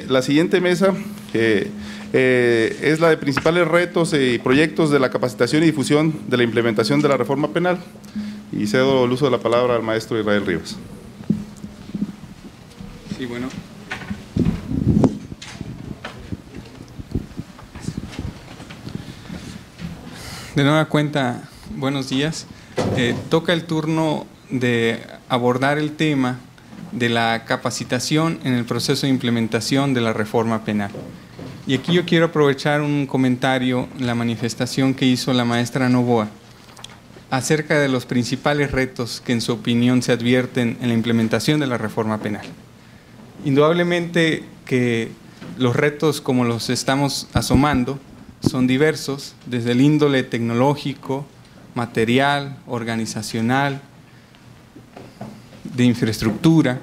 La siguiente mesa es la de principales retos y proyectos de la capacitación y difusión de la implementación de la reforma penal, y cedo el uso de la palabra al maestro Israel Rivas. Sí, bueno. De nueva cuenta, buenos días. Toca el turno de abordar el tema de la capacitación en el proceso de implementación de la reforma penal. Y aquí yo quiero aprovechar un comentario, la manifestación que hizo la maestra Novoa acerca de los principales retos que en su opinión se advierten en la implementación de la reforma penal. Indudablemente que los retos, como los estamos asomando, son diversos, desde el índole tecnológico, material, organizacional, de infraestructura,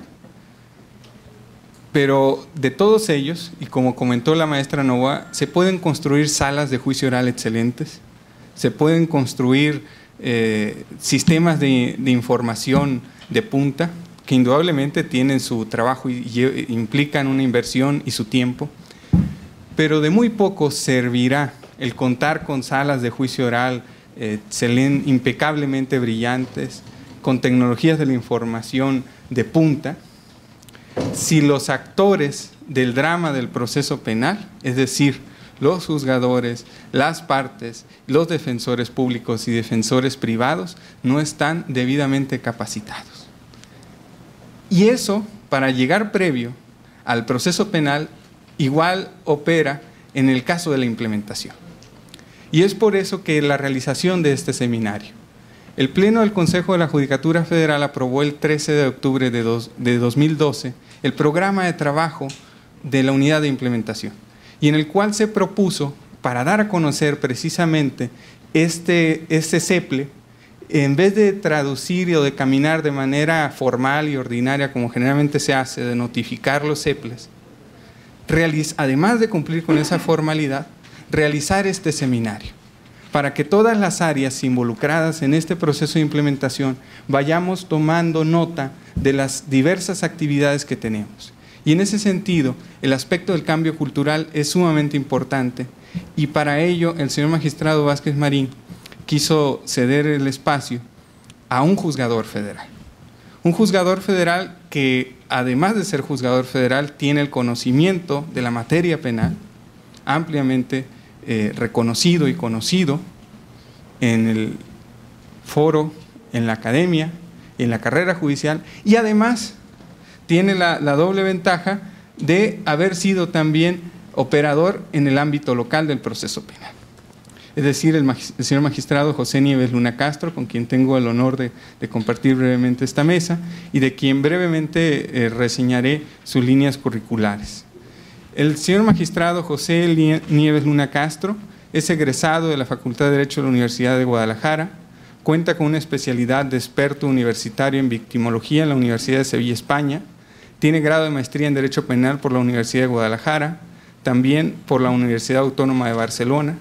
pero de todos ellos, y como comentó la maestra Novoa, se pueden construir salas de juicio oral excelentes, se pueden construir sistemas de información de punta, que indudablemente tienen su trabajo y implican una inversión y su tiempo, pero de muy poco servirá el contar con salas de juicio oral impecablemente brillantes, con tecnologías de la información de punta, si los actores del drama del proceso penal, es decir, los juzgadores, las partes, los defensores públicos y defensores privados, no están debidamente capacitados. Y eso, para llegar previo al proceso penal, igual opera en el caso de la implementación. Y es por eso que la realización de este seminario. El Pleno del Consejo de la Judicatura Federal aprobó el 13 de octubre de 2012 el programa de trabajo de la unidad de implementación, y en el cual se propuso, para dar a conocer precisamente este CEPLE, en vez de traducir o de caminar de manera formal y ordinaria, como generalmente se hace, de notificar los CEPLES, además de cumplir con esa formalidad, realizar este seminario, para que todas las áreas involucradas en este proceso de implementación vayamos tomando nota de las diversas actividades que tenemos. Y en ese sentido, el aspecto del cambio cultural es sumamente importante, y para ello el señor magistrado Vázquez Marín quiso ceder el espacio a un juzgador federal. Un juzgador federal que, además de ser juzgador federal, tiene el conocimiento de la materia penal ampliamente reconocido y conocido en el foro, en la academia, en la carrera judicial, y además tiene la doble ventaja de haber sido también operador en el ámbito local del proceso penal. Es decir, el señor magistrado José Nieves Luna Castro, con quien tengo el honor de compartir brevemente esta mesa y de quien brevemente reseñaré sus líneas curriculares. El señor magistrado José Nieves Luna Castro es egresado de la Facultad de Derecho de la Universidad de Guadalajara, cuenta con una especialidad de experto universitario en victimología en la Universidad de Sevilla, España, tiene grado de maestría en Derecho Penal por la Universidad de Guadalajara, también por la Universidad Autónoma de Barcelona,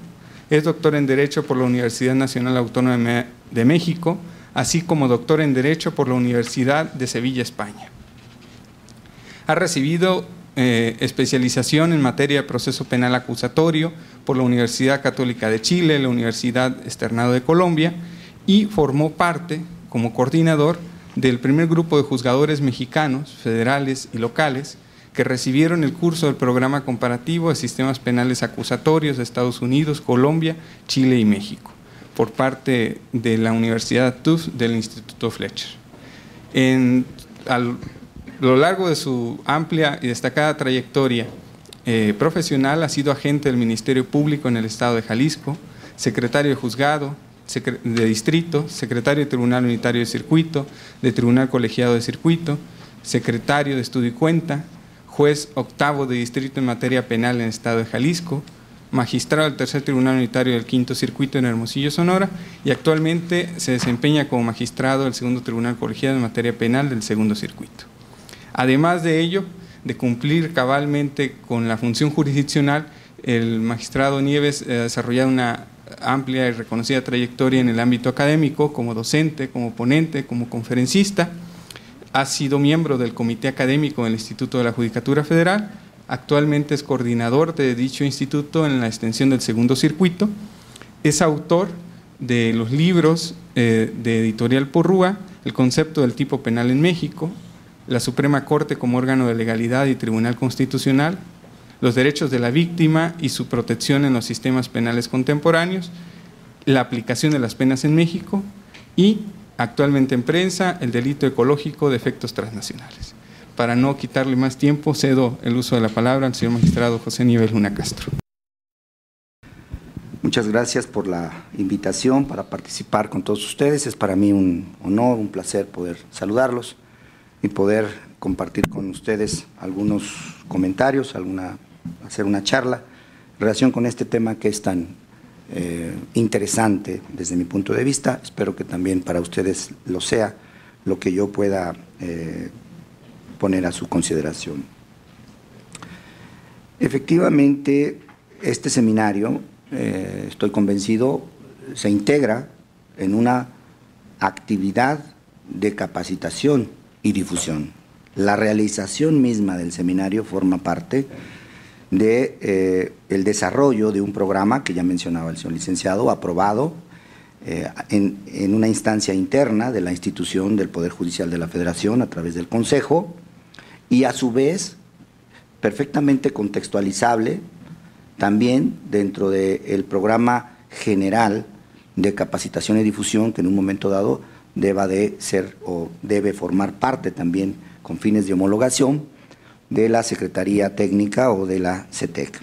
es doctor en Derecho por la Universidad Nacional Autónoma de México, así como doctor en Derecho por la Universidad de Sevilla, España. Ha recibido especialización en materia de proceso penal acusatorio por la Universidad Católica de Chile, la Universidad Externado de Colombia, y formó parte, como coordinador, del primer grupo de juzgadores mexicanos, federales y locales, que recibieron el curso del programa comparativo de sistemas penales acusatorios de Estados Unidos, Colombia, Chile y México, por parte de la Universidad Tufts del Instituto Fletcher. A lo largo de su amplia y destacada trayectoria profesional, ha sido agente del Ministerio Público en el Estado de Jalisco, secretario de juzgado de distrito, secretario de Tribunal Unitario de Circuito, de Tribunal Colegiado de Circuito, secretario de Estudio y Cuenta, juez octavo de distrito en materia penal en el Estado de Jalisco, magistrado del Tercer Tribunal Unitario del Quinto Circuito en Hermosillo, Sonora, y actualmente se desempeña como magistrado del Segundo Tribunal Colegiado en materia penal del Segundo Circuito. Además de ello, de cumplir cabalmente con la función jurisdiccional, el magistrado Nieves ha desarrollado una amplia y reconocida trayectoria en el ámbito académico, como docente, como ponente, como conferencista. Ha sido miembro del Comité Académico del Instituto de la Judicatura Federal actualmente es coordinador de dicho instituto en la extensión del segundo circuito. Es autor de los libros de Editorial Porrúa, El concepto del tipo penal en México, La Suprema Corte como órgano de legalidad y Tribunal Constitucional, Los derechos de la víctima y su protección en los sistemas penales contemporáneos, La aplicación de las penas en México y, actualmente en prensa, El delito ecológico de efectos transnacionales. Para no quitarle más tiempo, cedo el uso de la palabra al señor magistrado José Nieves Luna Castro. Muchas gracias por la invitación para participar con todos ustedes. Es para mí un honor, un placer poder saludarlos y poder compartir con ustedes algunos comentarios, hacer una charla en relación con este tema que es tan interesante desde mi punto de vista. Espero que también para ustedes lo sea, lo que yo pueda poner a su consideración. Efectivamente, este seminario, estoy convencido, se integra en una actividad de capacitación y difusión. La realización misma del seminario forma parte de el desarrollo de un programa que ya mencionaba el señor licenciado, aprobado en una instancia interna de la institución del Poder Judicial de la Federación a través del Consejo, y a su vez perfectamente contextualizable también dentro del programa general de capacitación y difusión que en un momento dado deba de ser o debe formar parte también con fines de homologación de la Secretaría Técnica o de la CETEC.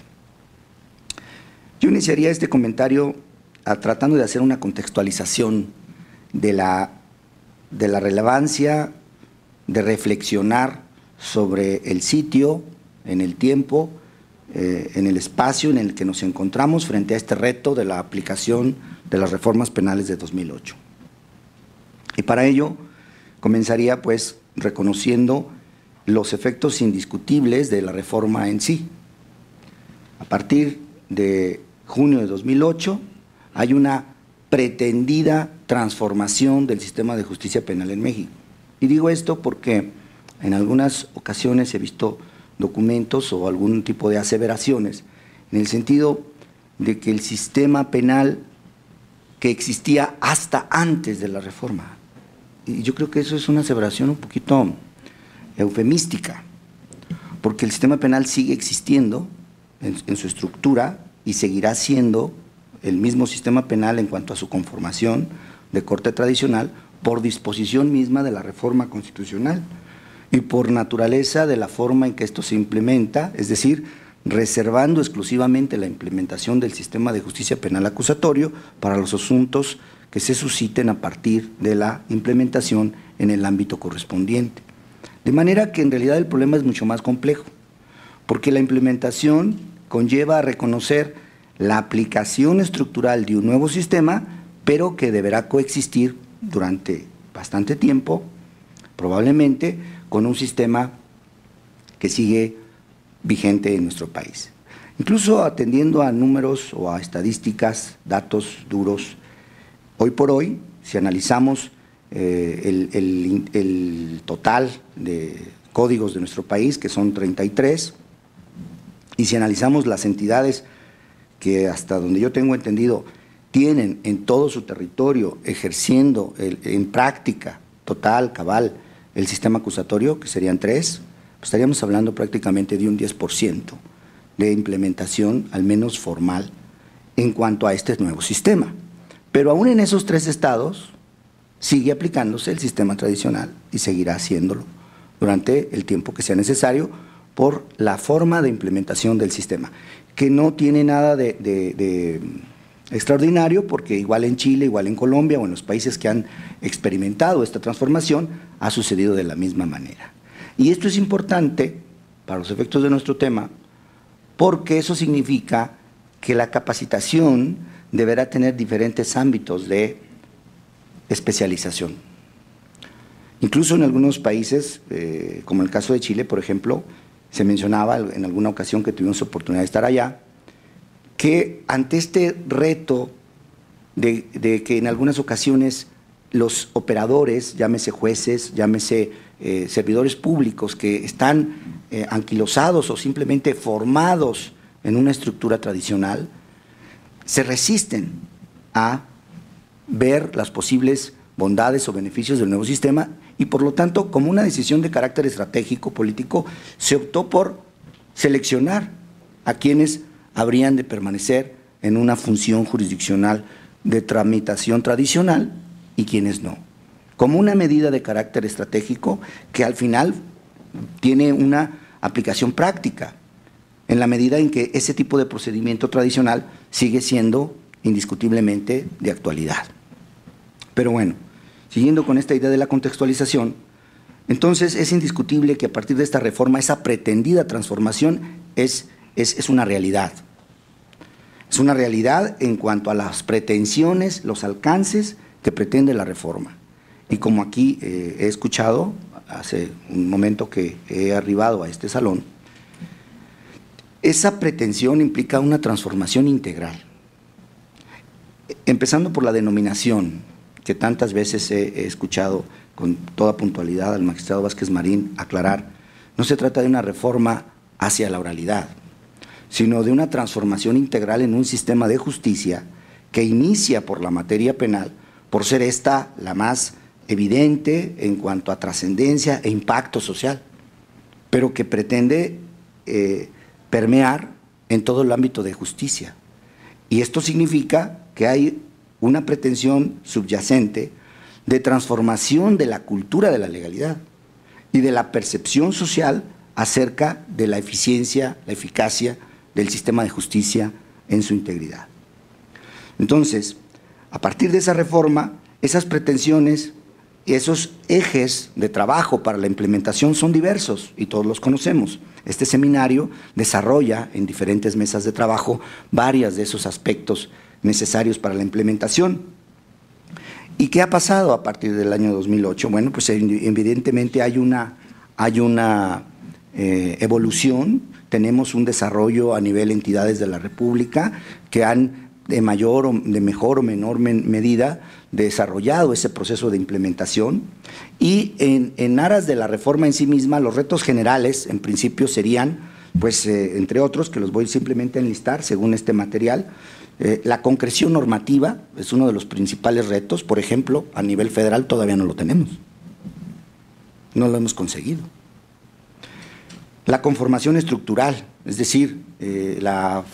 Yo iniciaría este comentario tratando de hacer una contextualización de la relevancia de reflexionar sobre el sitio, en el tiempo, en el espacio en el que nos encontramos frente a este reto de la aplicación de las reformas penales de 2008. Y para ello comenzaría pues reconociendo los efectos indiscutibles de la reforma en sí. A partir de junio de 2008 hay una pretendida transformación del sistema de justicia penal en México. Y digo esto porque en algunas ocasiones he visto documentos o algún tipo de aseveraciones en el sentido de que el sistema penal que existía hasta antes de la reforma. Y yo creo que eso es una aseveración un poquito eufemística, porque el sistema penal sigue existiendo en su estructura y seguirá siendo el mismo sistema penal en cuanto a su conformación de corte tradicional por disposición misma de la reforma constitucional y por naturaleza de la forma en que esto se implementa, es decir, reservando exclusivamente la implementación del sistema de justicia penal acusatorio para los asuntos que se susciten a partir de la implementación en el ámbito correspondiente. De manera que en realidad el problema es mucho más complejo, porque la implementación conlleva a reconocer la aplicación estructural de un nuevo sistema, pero que deberá coexistir durante bastante tiempo, probablemente, con un sistema que sigue vigente en nuestro país. Incluso atendiendo a números o a estadísticas, datos duros, hoy por hoy, si analizamos el total de códigos de nuestro país, que son 33, y si analizamos las entidades que hasta donde yo tengo entendido tienen en todo su territorio ejerciendo en práctica total, cabal, el sistema acusatorio, que serían 3, pues estaríamos hablando prácticamente de un 10% de implementación, al menos formal, en cuanto a este nuevo sistema. Pero aún en esos 3 estados sigue aplicándose el sistema tradicional y seguirá haciéndolo durante el tiempo que sea necesario por la forma de implementación del sistema, que no tiene nada de extraordinario, porque igual en Chile, igual en Colombia o en los países que han experimentado esta transformación, ha sucedido de la misma manera. Y esto es importante para los efectos de nuestro tema, porque eso significa que la capacitación deberá tener diferentes ámbitos de especialización. Incluso en algunos países, como el caso de Chile, por ejemplo, se mencionaba en alguna ocasión que tuvimos oportunidad de estar allá, que ante este reto de que en algunas ocasiones los operadores, llámese jueces, llámese servidores públicos que están anquilosados o simplemente formados en una estructura tradicional, se resisten a ver las posibles bondades o beneficios del nuevo sistema y por lo tanto, como una decisión de carácter estratégico político, se optó por seleccionar a quienes habrían de permanecer en una función jurisdiccional de tramitación tradicional y quienes no, como una medida de carácter estratégico que al final tiene una aplicación práctica, en la medida en que ese tipo de procedimiento tradicional sigue siendo indiscutiblemente de actualidad. Pero bueno, siguiendo con esta idea de la contextualización, entonces es indiscutible que a partir de esta reforma esa pretendida transformación es una realidad. Es una realidad en cuanto a las pretensiones, los alcances que pretende la reforma. Y como aquí he escuchado hace un momento que he arribado a este salón, esa pretensión implica una transformación integral. Empezando por la denominación, que tantas veces he escuchado con toda puntualidad al magistrado Vázquez Marín aclarar, no se trata de una reforma hacia la oralidad, sino de una transformación integral en un sistema de justicia que inicia por la materia penal, por ser esta la más evidente en cuanto a trascendencia e impacto social, pero que pretende permear en todo el ámbito de justicia. Y esto significa que hay una pretensión subyacente de transformación de la cultura de la legalidad y de la percepción social acerca de la eficiencia, la eficacia del sistema de justicia en su integridad. Entonces, a partir de esa reforma, esas pretensiones y esos ejes de trabajo para la implementación son diversos y todos los conocemos. Este seminario desarrolla en diferentes mesas de trabajo varios de esos aspectos necesarios para la implementación. ¿Y qué ha pasado a partir del año 2008? Bueno, pues evidentemente hay una evolución, tenemos un desarrollo a nivel de entidades de la República que han de mejor o menor medida desarrollado ese proceso de implementación y en aras de la reforma en sí misma, los retos generales en principio serían, pues entre otros, que los voy simplemente a enlistar según este material. La concreción normativa es uno de los principales retos, por ejemplo, a nivel federal todavía no lo tenemos, no lo hemos conseguido. La conformación estructural, es decir, la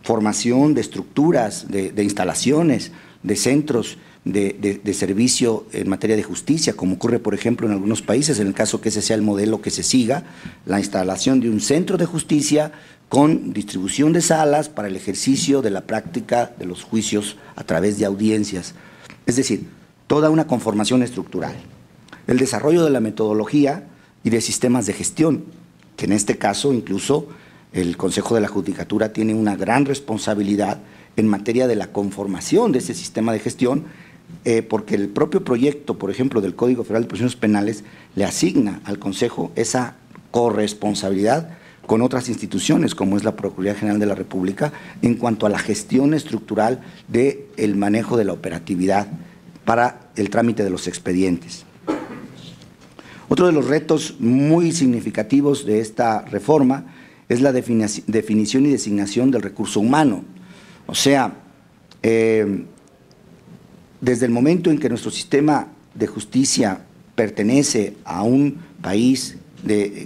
formación de estructuras, de instalaciones, de centros de servicio en materia de justicia, como ocurre, por ejemplo, en algunos países, en el caso que ese sea el modelo que se siga, la instalación de un centro de justicia con distribución de salas para el ejercicio de la práctica de los juicios a través de audiencias. Es decir, toda una conformación estructural. El desarrollo de la metodología y de sistemas de gestión, que en este caso incluso el Consejo de la Judicatura tiene una gran responsabilidad en materia de la conformación de ese sistema de gestión, porque el propio proyecto, por ejemplo, del Código Federal de Procedimientos Penales le asigna al Consejo esa corresponsabilidad con otras instituciones, como es la Procuraduría General de la República, en cuanto a la gestión estructural del manejo de la operatividad para el trámite de los expedientes. Otro de los retos muy significativos de esta reforma es la definición y designación del recurso humano. O sea, desde el momento en que nuestro sistema de justicia pertenece a un país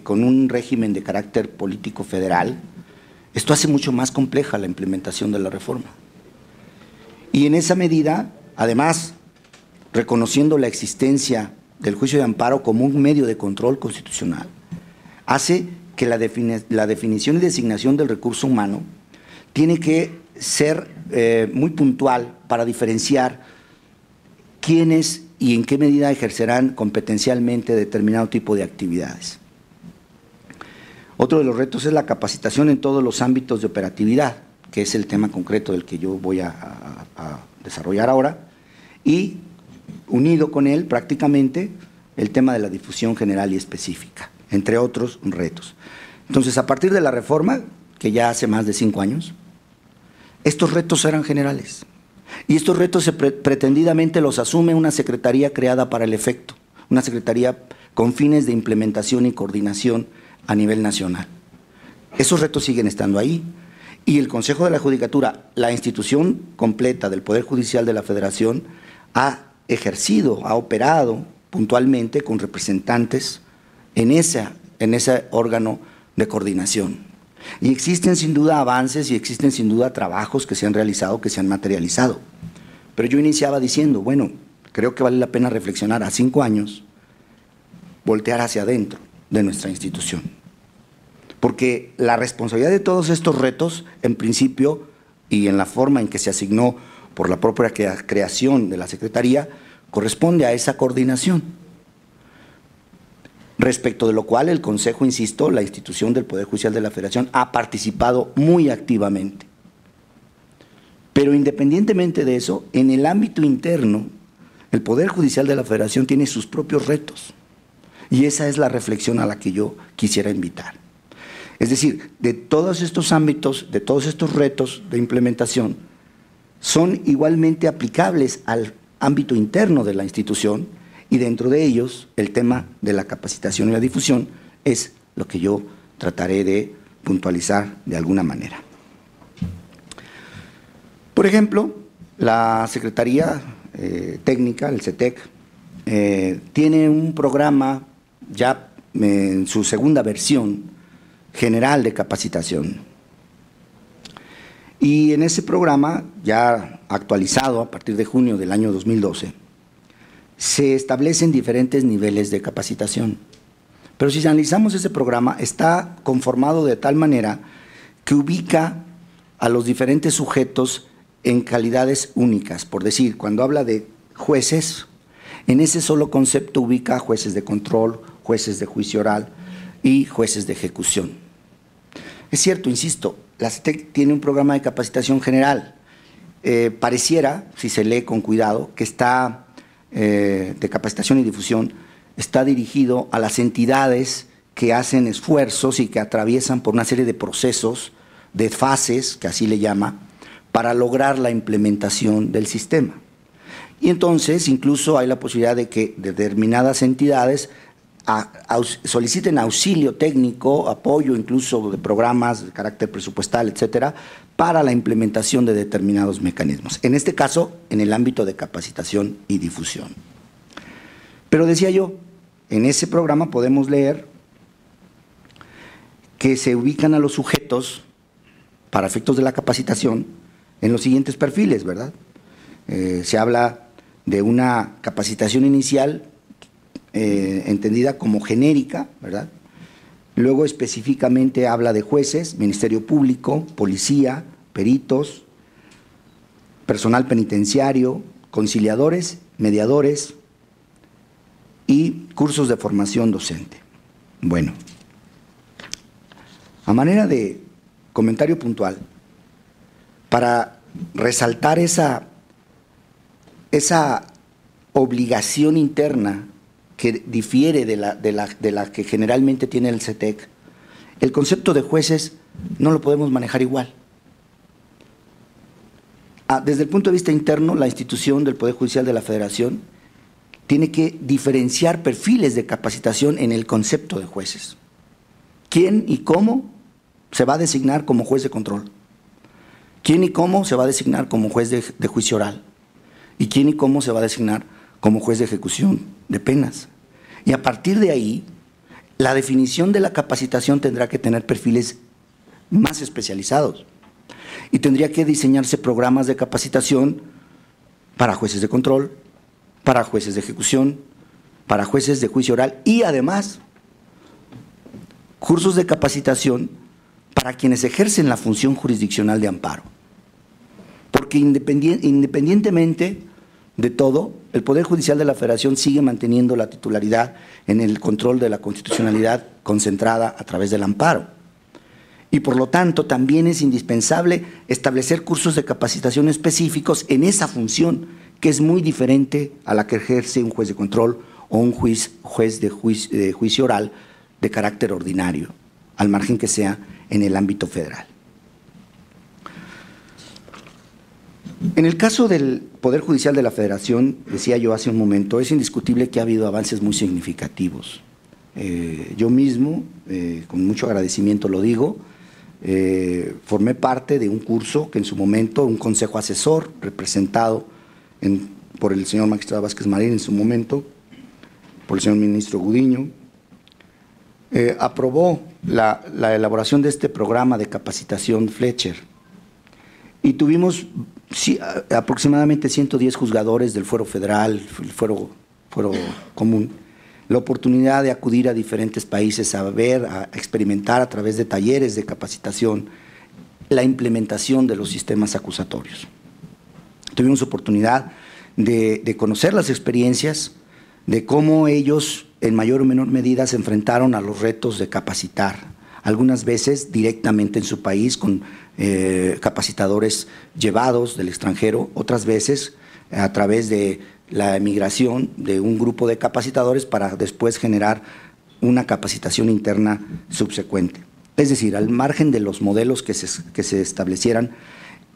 con un régimen de carácter político federal, esto hace mucho más compleja la implementación de la reforma. Y en esa medida, además, reconociendo la existencia del juicio de amparo como un medio de control constitucional, hace que la definición y designación del recurso humano tiene que ser muy puntual para diferenciar quiénes y en qué medida ejercerán competencialmente determinado tipo de actividades. Otro de los retos es la capacitación en todos los ámbitos de operatividad, que es el tema concreto del que yo voy a desarrollar ahora, y unido con él prácticamente el tema de la difusión general y específica, entre otros retos. Entonces, a partir de la reforma, que ya hace más de 5 años, estos retos eran generales. Y estos retos pretendidamente los asume una secretaría creada para el efecto, una secretaría con fines de implementación y coordinación a nivel nacional. Esos retos siguen estando ahí. Y el Consejo de la Judicatura, la institución completa del Poder Judicial de la Federación, ha ejercido, ha operado puntualmente con representantes en ese órgano de coordinación. Y existen sin duda avances y existen sin duda trabajos que se han realizado, que se han materializado. Pero yo iniciaba diciendo, bueno, creo que vale la pena reflexionar a 5 años, voltear hacia adentro de nuestra institución. Porque la responsabilidad de todos estos retos, en principio, y en la forma en que se asignó por la propia creación de la Secretaría, corresponde a esa coordinación. Respecto de lo cual el Consejo, insisto, la institución del Poder Judicial de la Federación, ha participado muy activamente. Pero independientemente de eso, en el ámbito interno, el Poder Judicial de la Federación tiene sus propios retos. Y esa es la reflexión a la que yo quisiera invitar. Es decir, de todos estos ámbitos, de todos estos retos de implementación, son igualmente aplicables al ámbito interno de la institución, y dentro de ellos el tema de la capacitación y la difusión es lo que yo trataré de puntualizar de alguna manera. Por ejemplo, la Secretaría Técnica, el CETEC, tiene un programa ya en su segunda versión general de capacitación. Y en ese programa, ya actualizado a partir de junio del año 2012, se establecen diferentes niveles de capacitación. Pero si analizamos ese programa, está conformado de tal manera que ubica a los diferentes sujetos en calidades únicas. Por decir, cuando habla de jueces, en ese solo concepto ubica a jueces de control, jueces de juicio oral y jueces de ejecución. Es cierto, insisto, la CETEC tiene un programa de capacitación general. Pareciera, si se lee con cuidado, que está de capacitación y difusión, está dirigido a las entidades que hacen esfuerzos y que atraviesan por una serie de procesos, de fases, que así le llama, para lograr la implementación del sistema. Y entonces incluso hay la posibilidad de que determinadas entidades soliciten auxilio técnico, apoyo incluso de programas de carácter presupuestal, etcétera, para la implementación de determinados mecanismos. En este caso, en el ámbito de capacitación y difusión. Pero decía yo, en ese programa podemos leer que se ubican a los sujetos, para efectos de la capacitación, en los siguientes perfiles, ¿verdad? Se habla de una capacitación inicial entendida como genérica, ¿verdad? Luego específicamente habla de jueces, Ministerio Público, policía, peritos, personal penitenciario, conciliadores, mediadores y cursos de formación docente. Bueno, a manera de comentario puntual, para resaltar esa obligación interna que difiere de la que generalmente tiene el CETEC, el concepto de jueces no lo podemos manejar igual. Desde el punto de vista interno, la institución del Poder Judicial de la Federación tiene que diferenciar perfiles de capacitación en el concepto de jueces. ¿Quién y cómo se va a designar como juez de control? ¿Quién y cómo se va a designar como juez de juicio oral? ¿Y quién y cómo se va a designar como juez de ejecución de penas? Y a partir de ahí, la definición de la capacitación tendrá que tener perfiles más especializados. Y tendría que diseñarse programas de capacitación para jueces de control, para jueces de ejecución, para jueces de juicio oral y además cursos de capacitación para quienes ejercen la función jurisdiccional de amparo. Porque independientemente de todo, el Poder Judicial de la Federación sigue manteniendo la titularidad en el control de la constitucionalidad concentrada a través del amparo. Y por lo tanto, también es indispensable establecer cursos de capacitación específicos en esa función, que es muy diferente a la que ejerce un juez de control o un juez de juicio oral de carácter ordinario, al margen que sea en el ámbito federal. En el caso del Poder Judicial de la Federación, decía yo hace un momento, es indiscutible que ha habido avances muy significativos. yo mismo, con mucho agradecimiento lo digo, formé parte de un curso que en su momento, un consejo asesor representado por el señor magistrado Vázquez Marín en su momento, por el señor ministro Gudiño, aprobó la elaboración de este programa de capacitación Fletcher. Y tuvimos aproximadamente 110 juzgadores del fuero federal, el fuero común, la oportunidad de acudir a diferentes países a ver, a experimentar a través de talleres de capacitación la implementación de los sistemas acusatorios. Tuvimos oportunidad de conocer las experiencias, de cómo ellos en mayor o menor medida se enfrentaron a los retos de capacitar, algunas veces directamente en su país con capacitadores llevados del extranjero, otras veces a través de la emigración de un grupo de capacitadores para después generar una capacitación interna subsecuente. Es decir, al margen de los modelos que se establecieran,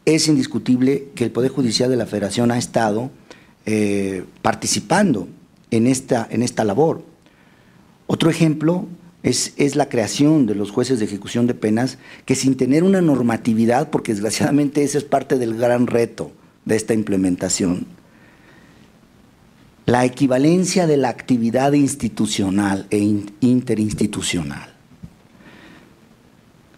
es indiscutible que el Poder Judicial de la Federación ha estado participando en esta labor. Otro ejemplo es la creación de los jueces de ejecución de penas, que sin tener una normatividad, porque desgraciadamente ese es parte del gran reto de esta implementación, la equivalencia de la actividad institucional e interinstitucional,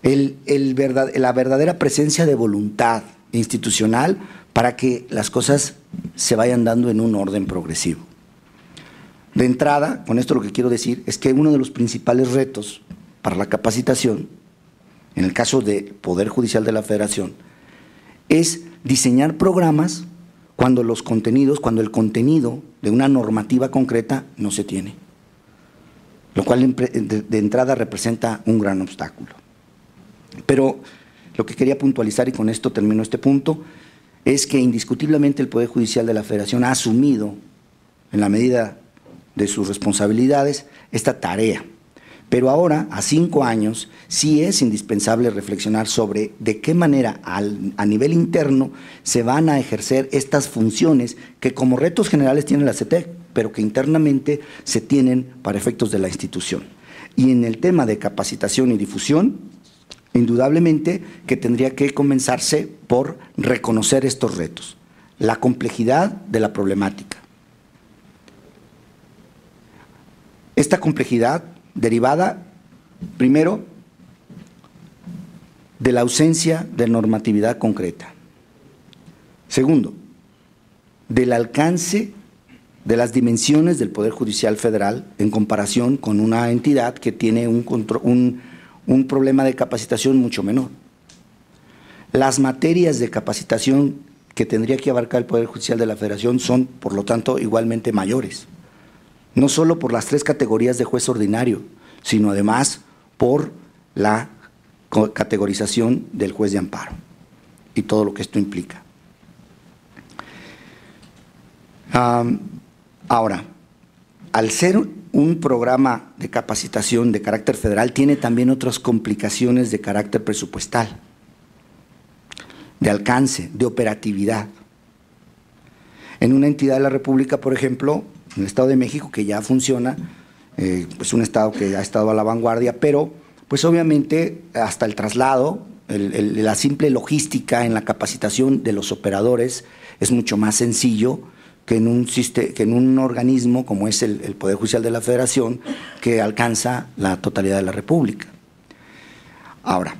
la verdadera presencia de voluntad institucional para que las cosas se vayan dando en un orden progresivo. De entrada, con esto lo que quiero decir es que uno de los principales retos para la capacitación, en el caso del Poder Judicial de la Federación, es diseñar programas cuando el contenido de una normativa concreta no se tiene, lo cual de entrada representa un gran obstáculo. Pero lo que quería puntualizar, y con esto termino este punto, es que indiscutiblemente el Poder Judicial de la Federación ha asumido, en la medida de sus responsabilidades, esta tarea. Pero ahora, a 5 años, sí es indispensable reflexionar sobre de qué manera a nivel interno se van a ejercer estas funciones que como retos generales tiene la CETEC, pero que internamente se tienen para efectos de la institución. Y en el tema de capacitación y difusión, indudablemente que tendría que comenzarse por reconocer estos retos, la complejidad de la problemática. Esta complejidad derivada, primero, de la ausencia de normatividad concreta. Segundo, del alcance de las dimensiones del Poder Judicial Federal en comparación con una entidad que tiene un problema de capacitación mucho menor. Las materias de capacitación que tendría que abarcar el Poder Judicial de la Federación son, por lo tanto, igualmente mayores. No solo por las 3 categorías de juez ordinario, sino además por la categorización del juez de amparo y todo lo que esto implica. Ahora, al ser un programa de capacitación de carácter federal, tiene también otras complicaciones de carácter presupuestal, de alcance, de operatividad. En una entidad de la República, por ejemplo, en el Estado de México, que ya funciona, pues un Estado que ha estado a la vanguardia, pero pues obviamente hasta el traslado, la simple logística en la capacitación de los operadores es mucho más sencillo que en un organismo como es el Poder Judicial de la Federación, que alcanza la totalidad de la República. Ahora,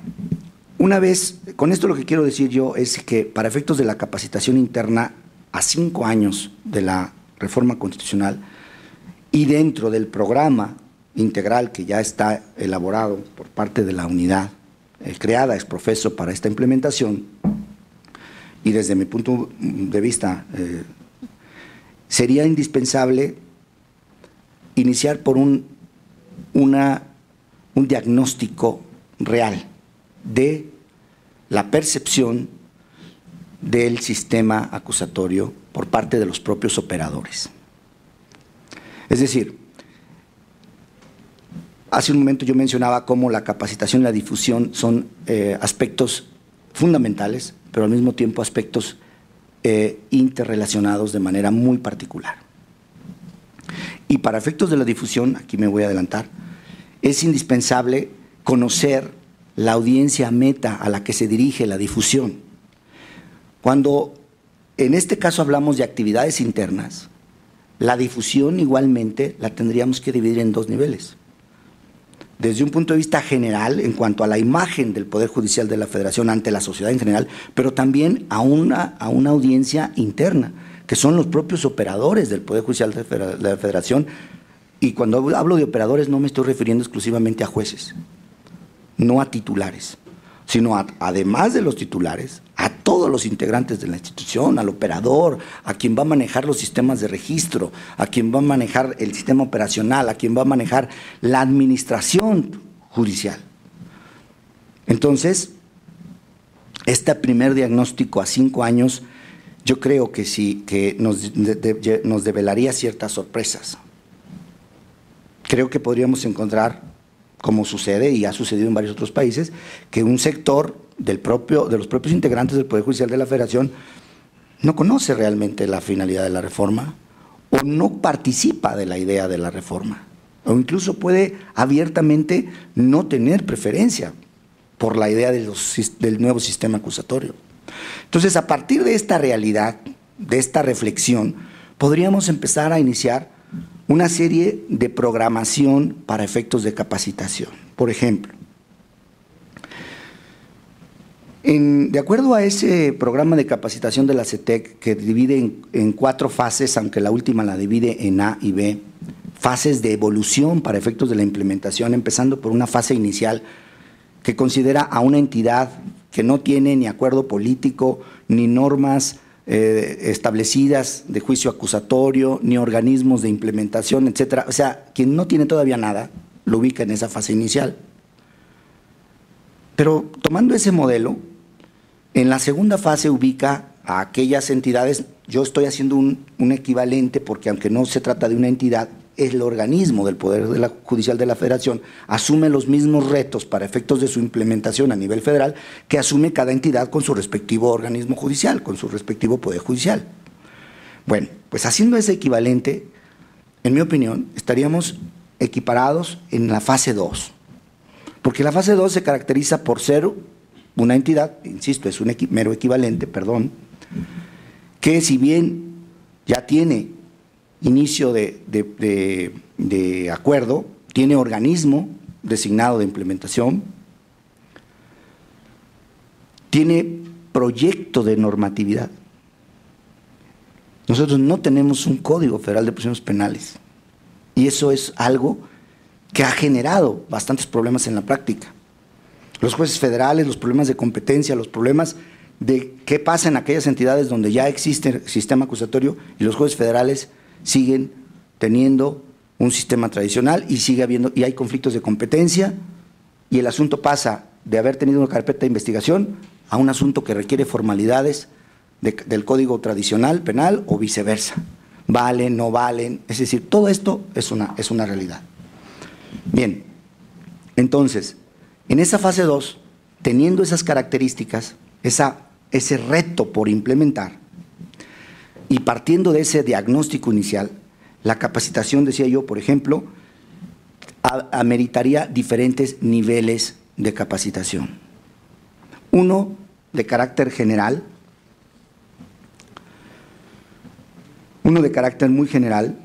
una vez, con esto lo que quiero decir yo es que para efectos de la capacitación interna, a 5 años de la reforma constitucional y dentro del programa integral que ya está elaborado por parte de la unidad creada ex professo para esta implementación, y desde mi punto de vista sería indispensable iniciar por un diagnóstico real de la percepción del sistema acusatorio por parte de los propios operadores. Es decir, hace un momento yo mencionaba cómo la capacitación y la difusión son aspectos fundamentales, pero al mismo tiempo aspectos interrelacionados de manera muy particular. Y para efectos de la difusión, aquí me voy a adelantar, es indispensable conocer la audiencia meta a la que se dirige la difusión. Cuando en este caso hablamos de actividades internas, la difusión igualmente la tendríamos que dividir en dos niveles. Desde un punto de vista general, en cuanto a la imagen del Poder Judicial de la Federación ante la sociedad en general, pero también a una audiencia interna, que son los propios operadores del Poder Judicial de la Federación. Y cuando hablo de operadores no me estoy refiriendo exclusivamente a jueces, no a titulares, sino además de los titulares, a todos los integrantes de la institución, al operador, a quien va a manejar los sistemas de registro, a quien va a manejar el sistema operacional, a quien va a manejar la administración judicial. Entonces, este primer diagnóstico a 5 años, yo creo que sí, que nos develaría ciertas sorpresas. Creo que podríamos encontrar, como sucede y ha sucedido en varios otros países, que un sector de los propios integrantes del Poder Judicial de la Federación no conoce realmente la finalidad de la reforma o no participa de la idea de la reforma, o incluso puede abiertamente no tener preferencia por la idea del nuevo sistema acusatorio. Entonces, a partir de esta realidad, de esta reflexión, podríamos empezar a iniciar una serie de programación para efectos de capacitación. Por ejemplo, de acuerdo a ese programa de capacitación de la CETEC, que divide en 4 fases, aunque la última la divide en A y B, fases de evolución para efectos de la implementación, empezando por una fase inicial que considera a una entidad que no tiene ni acuerdo político, ni normas establecidas de juicio acusatorio, ni organismos de implementación, etcétera. O sea, quien no tiene todavía nada, lo ubica en esa fase inicial. Pero tomando ese modelo, en la segunda fase ubica a aquellas entidades. Yo estoy haciendo un equivalente porque aunque no se trata de una entidad, el organismo del Poder Judicial de la Federación asume los mismos retos para efectos de su implementación a nivel federal que asume cada entidad con su respectivo organismo judicial, con su respectivo Poder Judicial. Bueno, pues haciendo ese equivalente, en mi opinión, estaríamos equiparados en la fase 2, porque la fase 2 se caracteriza por ser una entidad, insisto, es un mero equivalente, perdón, que si bien ya tiene inicio de acuerdo, tiene organismo designado de implementación, tiene proyecto de normatividad. Nosotros no tenemos un Código Federal de Procedimientos Penales y eso es algo que ha generado bastantes problemas en la práctica. Los jueces federales, los problemas de competencia, los problemas de qué pasa en aquellas entidades donde ya existe sistema acusatorio y los jueces federales siguen teniendo un sistema tradicional y sigue habiendo, y hay conflictos de competencia y el asunto pasa de haber tenido una carpeta de investigación a un asunto que requiere formalidades del código tradicional penal o viceversa. Valen, no valen, es decir, todo esto es una realidad. Bien, entonces, en esa fase 2, teniendo esas características, ese reto por implementar, y partiendo de ese diagnóstico inicial, la capacitación, decía yo, por ejemplo, ameritaría diferentes niveles de capacitación. Uno de carácter general, uno de carácter muy general,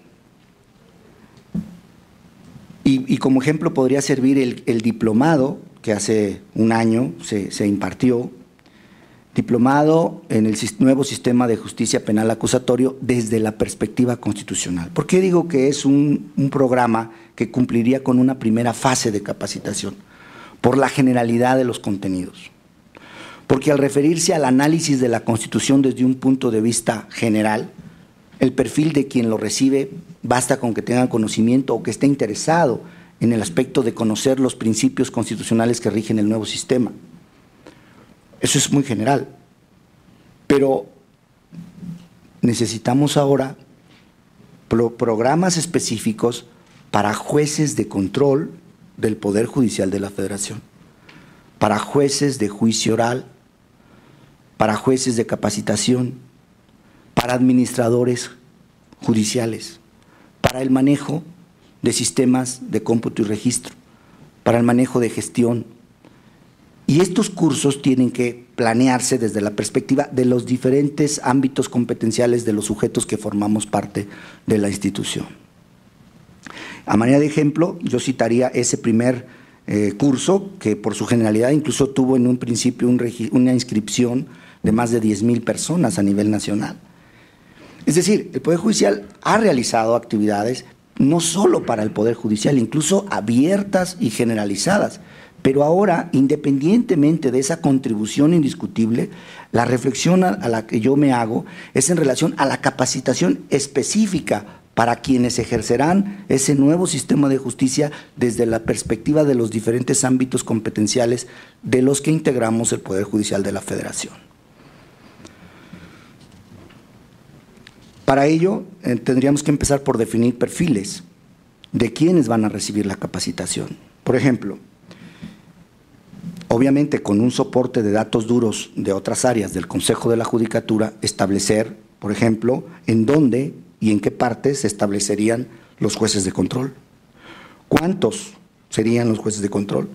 y como ejemplo podría servir el diplomado que hace un año se impartió, diplomado en el nuevo sistema de justicia penal acusatorio desde la perspectiva constitucional. ¿Por qué digo que es un programa que cumpliría con una primera fase de capacitación? Por la generalidad de los contenidos. Porque al referirse al análisis de la Constitución desde un punto de vista general, el perfil de quien lo recibe basta con que tenga conocimiento o que esté interesado en el aspecto de conocer los principios constitucionales que rigen el nuevo sistema. Eso es muy general, pero necesitamos ahora programas específicos para jueces de control del Poder Judicial de la Federación, para jueces de juicio oral, para jueces de capacitación, para administradores judiciales, para el manejo de sistemas de cómputo y registro, para el manejo de gestión. Y estos cursos tienen que planearse desde la perspectiva de los diferentes ámbitos competenciales de los sujetos que formamos parte de la institución. A manera de ejemplo, yo citaría ese primer curso que por su generalidad incluso tuvo en un principio una inscripción de más de 10,000 personas a nivel nacional. Es decir, el Poder Judicial ha realizado actividades no solo para el Poder Judicial, incluso abiertas y generalizadas. Pero ahora, independientemente de esa contribución indiscutible, la reflexión a la que yo me hago es en relación a la capacitación específica para quienes ejercerán ese nuevo sistema de justicia desde la perspectiva de los diferentes ámbitos competenciales de los que integramos el Poder Judicial de la Federación. Para ello, tendríamos que empezar por definir perfiles de quienes van a recibir la capacitación. Por ejemplo, obviamente con un soporte de datos duros de otras áreas del Consejo de la Judicatura, establecer, por ejemplo, en dónde y en qué partes se establecerían los jueces de control. ¿Cuántos serían los jueces de control?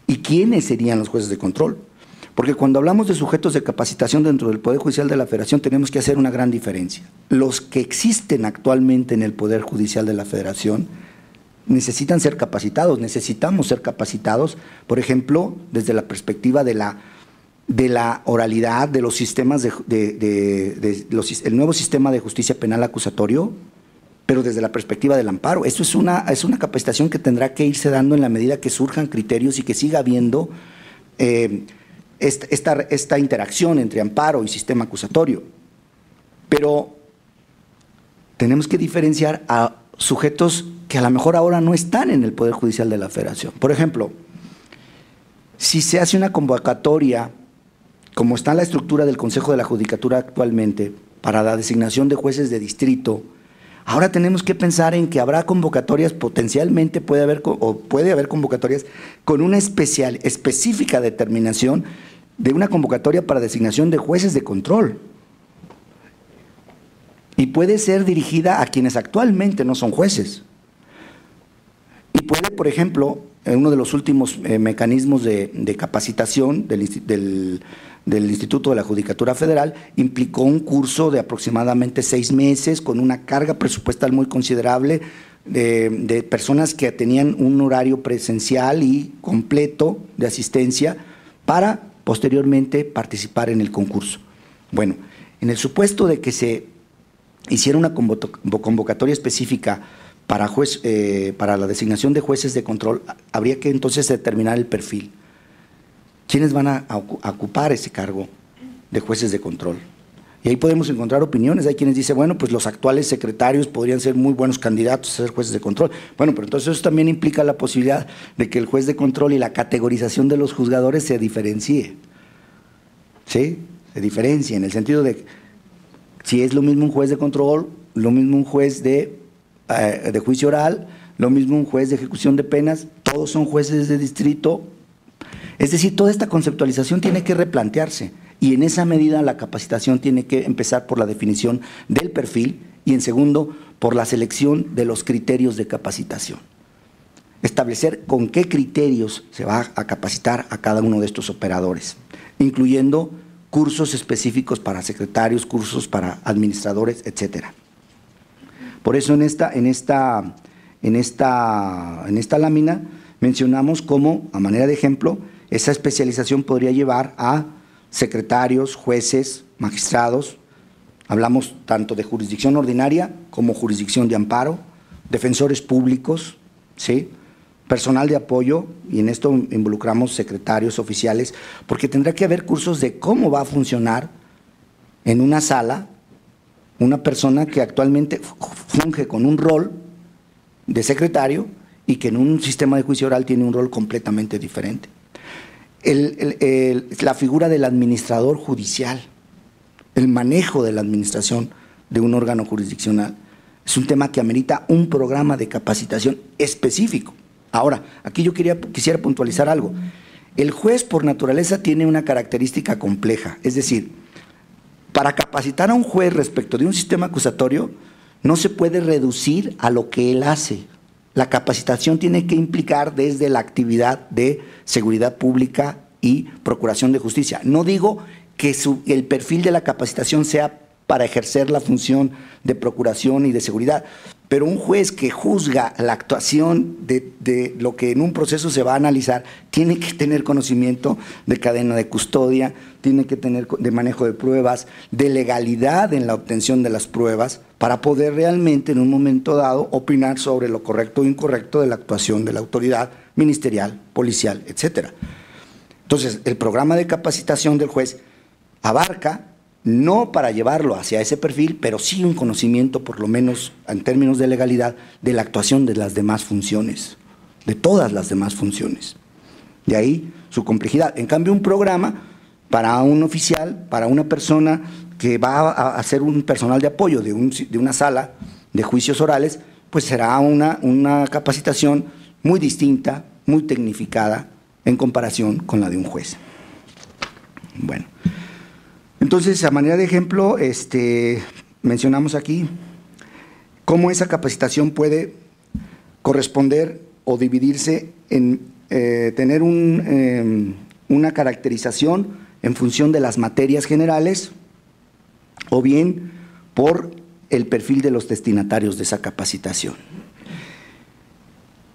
¿Y quiénes serían los jueces de control? Porque cuando hablamos de sujetos de capacitación dentro del Poder Judicial de la Federación tenemos que hacer una gran diferencia. Los que existen actualmente en el Poder Judicial de la Federación necesitan ser capacitados, necesitamos ser capacitados, por ejemplo, desde la perspectiva de la oralidad, de los sistemas el nuevo sistema de justicia penal acusatorio, pero desde la perspectiva del amparo. Eso es una capacitación que tendrá que irse dando en la medida que surjan criterios y que siga habiendo esta interacción entre amparo y sistema acusatorio. Pero tenemos que diferenciar a sujetos que a lo mejor ahora no están en el Poder Judicial de la Federación. Por ejemplo, si se hace una convocatoria, como está la estructura del Consejo de la Judicatura actualmente, para la designación de jueces de distrito, ahora tenemos que pensar en que habrá convocatorias, potencialmente puede haber convocatorias con una específica determinación de una convocatoria para designación de jueces de control. Y puede ser dirigida a quienes actualmente no son jueces. Y puede, por ejemplo, en uno de los últimos mecanismos de capacitación del Instituto de la Judicatura Federal, implicó un curso de aproximadamente 6 meses con una carga presupuestal muy considerable de personas que tenían un horario presencial y completo de asistencia para posteriormente participar en el concurso. Bueno, en el supuesto de que se hiciera una convocatoria específica para la designación de jueces de control, habría que entonces determinar el perfil. ¿Quiénes van a ocupar ese cargo de jueces de control? Y ahí podemos encontrar opiniones. Hay quienes dicen, bueno, pues los actuales secretarios podrían ser muy buenos candidatos a ser jueces de control. Bueno, pero entonces eso también implica la posibilidad de que el juez de control y la categorización de los juzgadores se diferencie. ¿Sí? Se diferencia en el sentido de si es lo mismo un juez de control, lo mismo un juez de juicio oral, lo mismo un juez de ejecución de penas, todos son jueces de distrito. Es decir, toda esta conceptualización tiene que replantearse y en esa medida la capacitación tiene que empezar por la definición del perfil y en segundo, por la selección de los criterios de capacitación. Establecer con qué criterios se va a capacitar a cada uno de estos operadores, incluyendo cursos específicos para secretarios, cursos para administradores, etcétera. Por eso en esta lámina mencionamos cómo, a manera de ejemplo, esa especialización podría llevar a secretarios, jueces, magistrados. Hablamos tanto de jurisdicción ordinaria como jurisdicción de amparo, defensores públicos, ¿sí?, personal de apoyo, y en esto involucramos secretarios, oficiales, porque tendrá que haber cursos de cómo va a funcionar en una sala una persona que actualmente funge con un rol de secretario y que en un sistema de juicio oral tiene un rol completamente diferente. La figura del administrador judicial, el manejo de la administración de un órgano jurisdiccional, es un tema que amerita un programa de capacitación específico. Ahora, aquí yo quisiera puntualizar algo. El juez por naturaleza tiene una característica compleja, es decir, para capacitar a un juez respecto de un sistema acusatorio no se puede reducir a lo que él hace. La capacitación tiene que implicar desde la actividad de seguridad pública y procuración de justicia. No digo que el perfil de la capacitación sea para ejercer la función de procuración y de seguridad, pero un juez que juzga la actuación de lo que en un proceso se va a analizar tiene que tener conocimiento de cadena de custodia, tiene que tener de manejo de pruebas, de legalidad en la obtención de las pruebas, para poder realmente en un momento dado opinar sobre lo correcto o incorrecto de la actuación de la autoridad ministerial, policial, etcétera. Entonces, el programa de capacitación del juez abarca, no para llevarlo hacia ese perfil, pero sí un conocimiento, por lo menos en términos de legalidad, de la actuación de las demás funciones, de todas las demás funciones. De ahí su complejidad. En cambio, un programa para un oficial, para una persona que va a ser un personal de apoyo de una sala de juicios orales, pues será una capacitación muy distinta, muy tecnificada en comparación con la de un juez. Bueno, entonces, a manera de ejemplo, mencionamos aquí cómo esa capacitación puede corresponder o dividirse en tener una caracterización en función de las materias generales o bien por el perfil de los destinatarios de esa capacitación.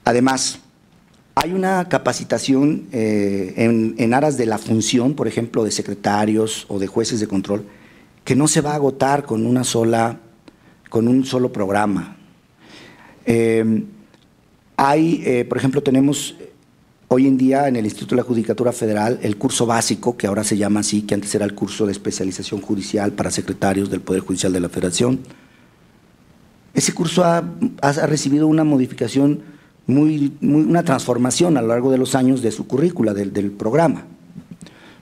Además, hay una capacitación en aras de la función, por ejemplo, de secretarios o de jueces de control, que no se va a agotar con un solo programa. Por ejemplo, tenemos hoy en día en el Instituto de la Judicatura Federal el curso básico, que ahora se llama así, que antes era el curso de especialización judicial para secretarios del Poder Judicial de la Federación. Ese curso ha recibido una modificación, una transformación a lo largo de los años de su currícula, del programa.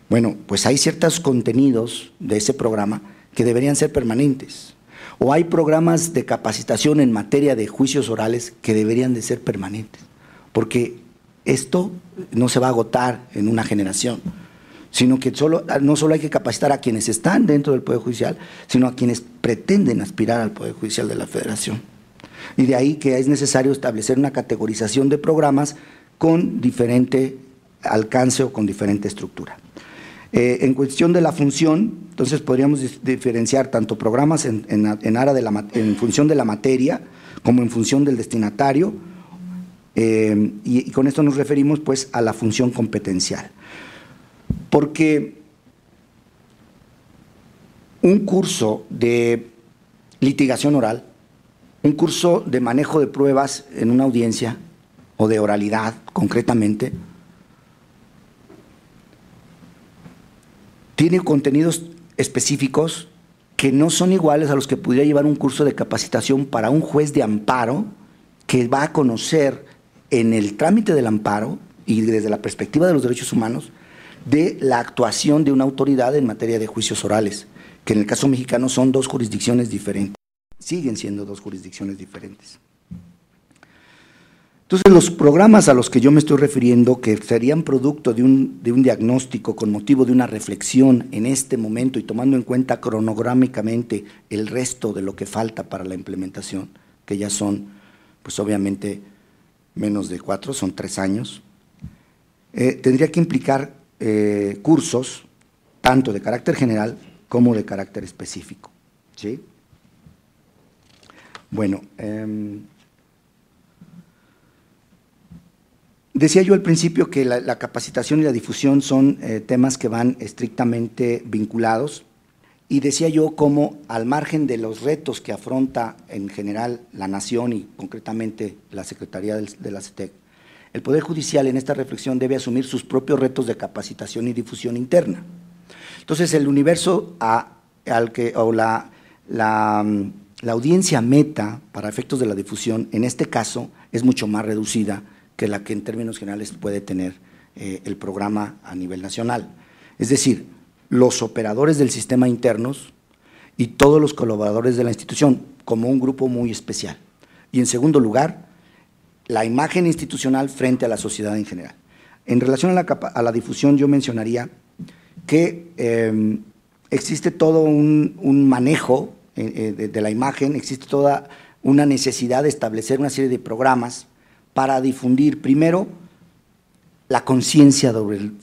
Bueno, pues hay ciertos contenidos de ese programa que deberían ser permanentes. O hay programas de capacitación en materia de juicios orales que deberían de ser permanentes. Porque esto no se va a agotar en una generación, sino que no solo hay que capacitar a quienes están dentro del Poder Judicial, sino a quienes pretenden aspirar al Poder Judicial de la Federación. Y de ahí que es necesario establecer una categorización de programas con diferente alcance o con diferente estructura. En cuestión de la función, entonces podríamos diferenciar tanto programas en función de la materia como en función del destinatario, y con esto nos referimos pues a la función competencial. Porque un curso de litigación oral, un curso de manejo de pruebas en una audiencia o de oralidad concretamente, tiene contenidos específicos que no son iguales a los que pudiera llevar un curso de capacitación para un juez de amparo que va a conocer en el trámite del amparo y desde la perspectiva de los derechos humanos de la actuación de una autoridad en materia de juicios orales, que en el caso mexicano son dos jurisdicciones diferentes, siguen siendo dos jurisdicciones diferentes. Entonces, los programas a los que yo me estoy refiriendo, que serían producto de un diagnóstico con motivo de una reflexión en este momento y tomando en cuenta cronográmicamente el resto de lo que falta para la implementación, que ya son, pues obviamente, menos de 4, son 3 años, tendría que implicar cursos, tanto de carácter general como de carácter específico, ¿sí? Bueno, decía yo al principio que la capacitación y la difusión son temas que van estrictamente vinculados, y decía yo cómo al margen de los retos que afronta en general la nación y concretamente la Secretaría de la CETEC, el Poder Judicial en esta reflexión debe asumir sus propios retos de capacitación y difusión interna. Entonces, el universo la audiencia meta para efectos de la difusión, en este caso, es mucho más reducida que la que en términos generales puede tener el programa a nivel nacional. Es decir, los operadores del sistema internos y todos los colaboradores de la institución, como un grupo muy especial. Y en segundo lugar, la imagen institucional frente a la sociedad en general. En relación a la difusión, yo mencionaría que existe todo un manejo de la imagen, existe toda una necesidad de establecer una serie de programas para difundir primero la conciencia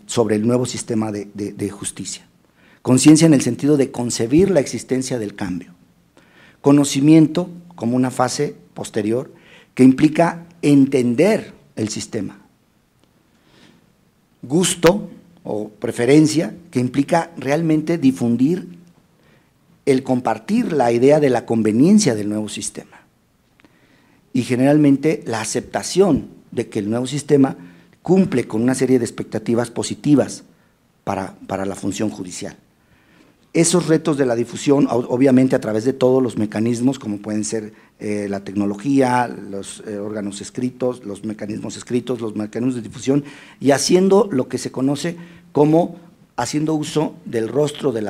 sobre el nuevo sistema de justicia. Conciencia en el sentido de concebir la existencia del cambio. Conocimiento como una fase posterior que implica entender el sistema. Gusto o preferencia que implica realmente difundir el compartir la idea de la conveniencia del nuevo sistema. Y generalmente la aceptación de que el nuevo sistema cumple con una serie de expectativas positivas para la función judicial. Esos retos de la difusión, obviamente a través de todos los mecanismos, como pueden ser la tecnología, los órganos escritos, los mecanismos de difusión, y haciendo lo que se conoce como haciendo uso del rostro de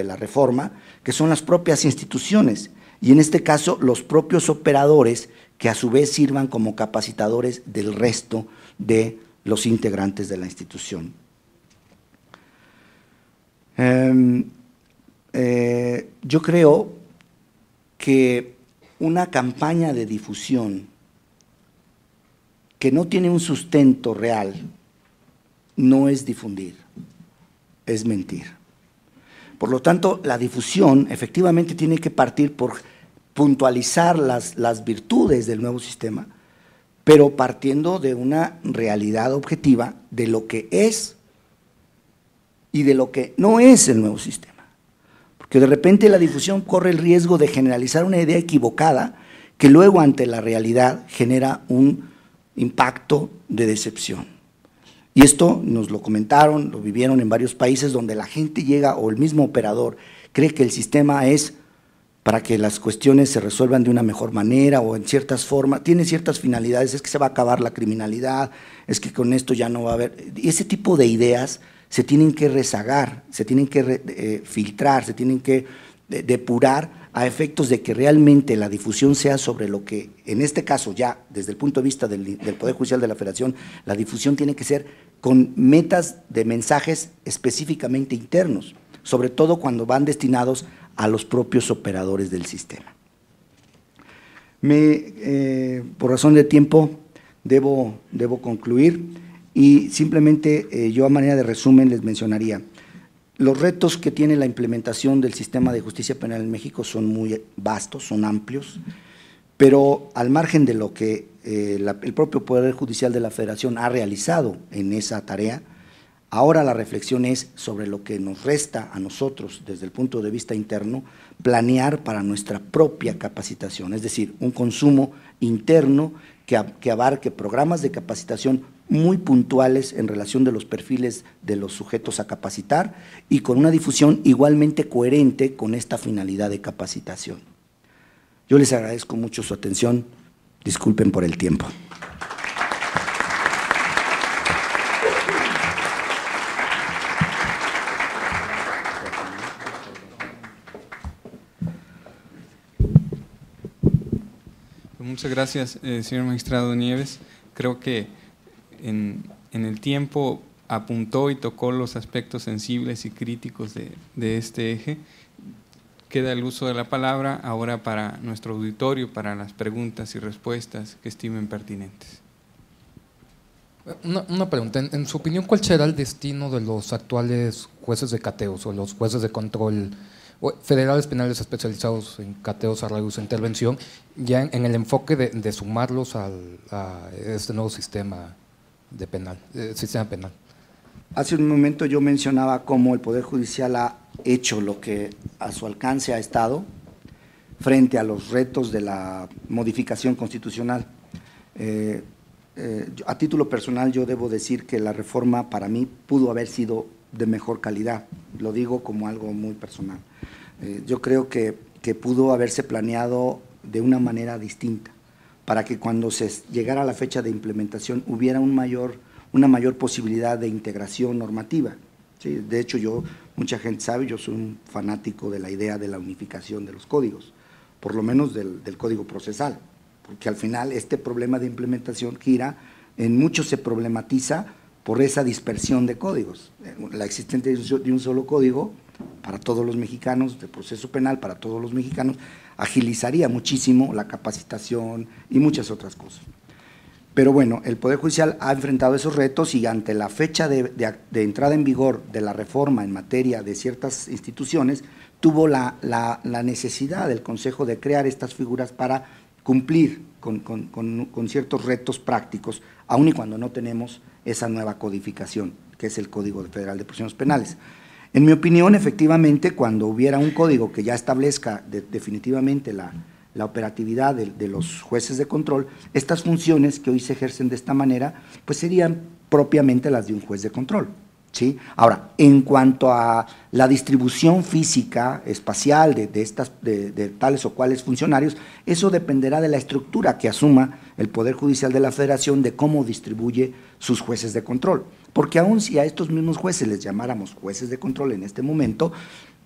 la reforma, que son las propias instituciones, y en este caso los propios operadores, que a su vez sirvan como capacitadores del resto de los integrantes de la institución. Yo creo que una campaña de difusión que no tiene un sustento real no es difundir, es mentir. Por lo tanto, la difusión efectivamente tiene que partir por puntualizar las virtudes del nuevo sistema, pero partiendo de una realidad objetiva de lo que es y de lo que no es el nuevo sistema. Porque de repente la difusión corre el riesgo de generalizar una idea equivocada que luego ante la realidad genera un impacto de decepción. Y esto nos lo comentaron, lo vivieron en varios países donde la gente llega o el mismo operador cree que el sistema es para que las cuestiones se resuelvan de una mejor manera o en ciertas formas, tiene ciertas finalidades, es que se va a acabar la criminalidad, es que con esto ya no va a haber… Y ese tipo de ideas se tienen que rezagar, se tienen que filtrar, se tienen que depurar a efectos de que realmente la difusión sea sobre lo que, en este caso ya desde el punto de vista del Poder Judicial de la Federación, la difusión tiene que ser con metas de mensajes específicamente internos, sobre todo cuando van destinados a los propios operadores del sistema. Por razón de tiempo debo concluir y simplemente yo a manera de resumen les mencionaría los retos que tiene la implementación del sistema de justicia penal en México son muy vastos, son amplios, pero al margen de lo que el propio Poder Judicial de la Federación ha realizado en esa tarea, ahora la reflexión es sobre lo que nos resta a nosotros desde el punto de vista interno, planear para nuestra propia capacitación, es decir, un consumo interno que abarque programas de capacitación muy puntuales en relación de los perfiles de los sujetos a capacitar y con una difusión igualmente coherente con esta finalidad de capacitación. Yo les agradezco mucho su atención, disculpen por el tiempo. Muchas gracias, señor magistrado Nieves. Creo que en el tiempo apuntó y tocó los aspectos sensibles y críticos de este eje. Queda el uso de la palabra ahora para nuestro auditorio, para las preguntas y respuestas que estimen pertinentes. Una pregunta, en su opinión, ¿cuál será el destino de los actuales jueces de cateos o los jueces de control federales penales especializados en cateos, arraigos e intervención, ya en el enfoque de sumarlos a este nuevo sistema penal? Hace un momento yo mencionaba cómo el Poder Judicial ha hecho lo que a su alcance ha estado frente a los retos de la modificación constitucional. A título personal yo debo decir que la reforma para mí pudo haber sido de mejor calidad, lo digo como algo muy personal. Yo creo que pudo haberse planeado de una manera distinta, para que cuando se llegara a la fecha de implementación hubiera una mayor posibilidad de integración normativa. Sí, de hecho, mucha gente sabe, yo soy un fanático de la idea de la unificación de los códigos, por lo menos del código procesal, porque al final este problema de implementación gira, en mucho se problematiza por esa dispersión de códigos. La existencia de un solo código para todos los mexicanos, de proceso penal para todos los mexicanos, agilizaría muchísimo la capacitación y muchas otras cosas. Pero bueno, el Poder Judicial ha enfrentado esos retos y ante la fecha de entrada en vigor de la reforma en materia de ciertas instituciones, tuvo la necesidad del Consejo de crear estas figuras para cumplir con ciertos retos prácticos, aun y cuando no tenemos esa nueva codificación, que es el Código Federal de Procedimientos Penales. En mi opinión, efectivamente, cuando hubiera un código que ya establezca definitivamente la operatividad de los jueces de control, estas funciones que hoy se ejercen de esta manera, pues serían propiamente las de un juez de control, ¿sí? Ahora, en cuanto a la distribución física, espacial de tales o cuales funcionarios, eso dependerá de la estructura que asuma el Poder Judicial de la Federación de cómo distribuye sus jueces de control. Porque aun si a estos mismos jueces les llamáramos jueces de control en este momento,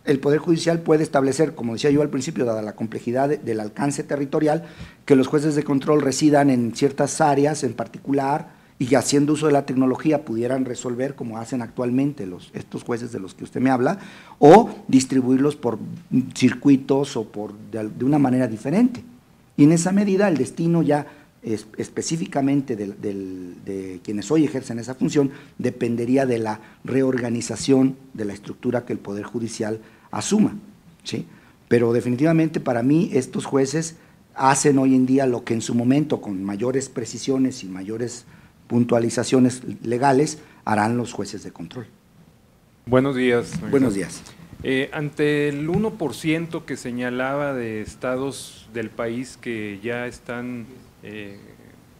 el Poder Judicial puede establecer, como decía yo al principio, dada la complejidad del alcance territorial, que los jueces de control residan en ciertas áreas en particular y haciendo uso de la tecnología pudieran resolver como hacen actualmente estos jueces de los que usted me habla, o distribuirlos por circuitos o de una manera diferente. Y en esa medida el destino ya específicamente de quienes hoy ejercen esa función dependería de la reorganización de la estructura que el Poder Judicial asuma, ¿sí? Pero definitivamente para mí estos jueces hacen hoy en día lo que en su momento con mayores precisiones y mayores puntualizaciones legales harán los jueces de control. Buenos días. Buenos días. Ante el 1% que señalaba de estados del país que ya están…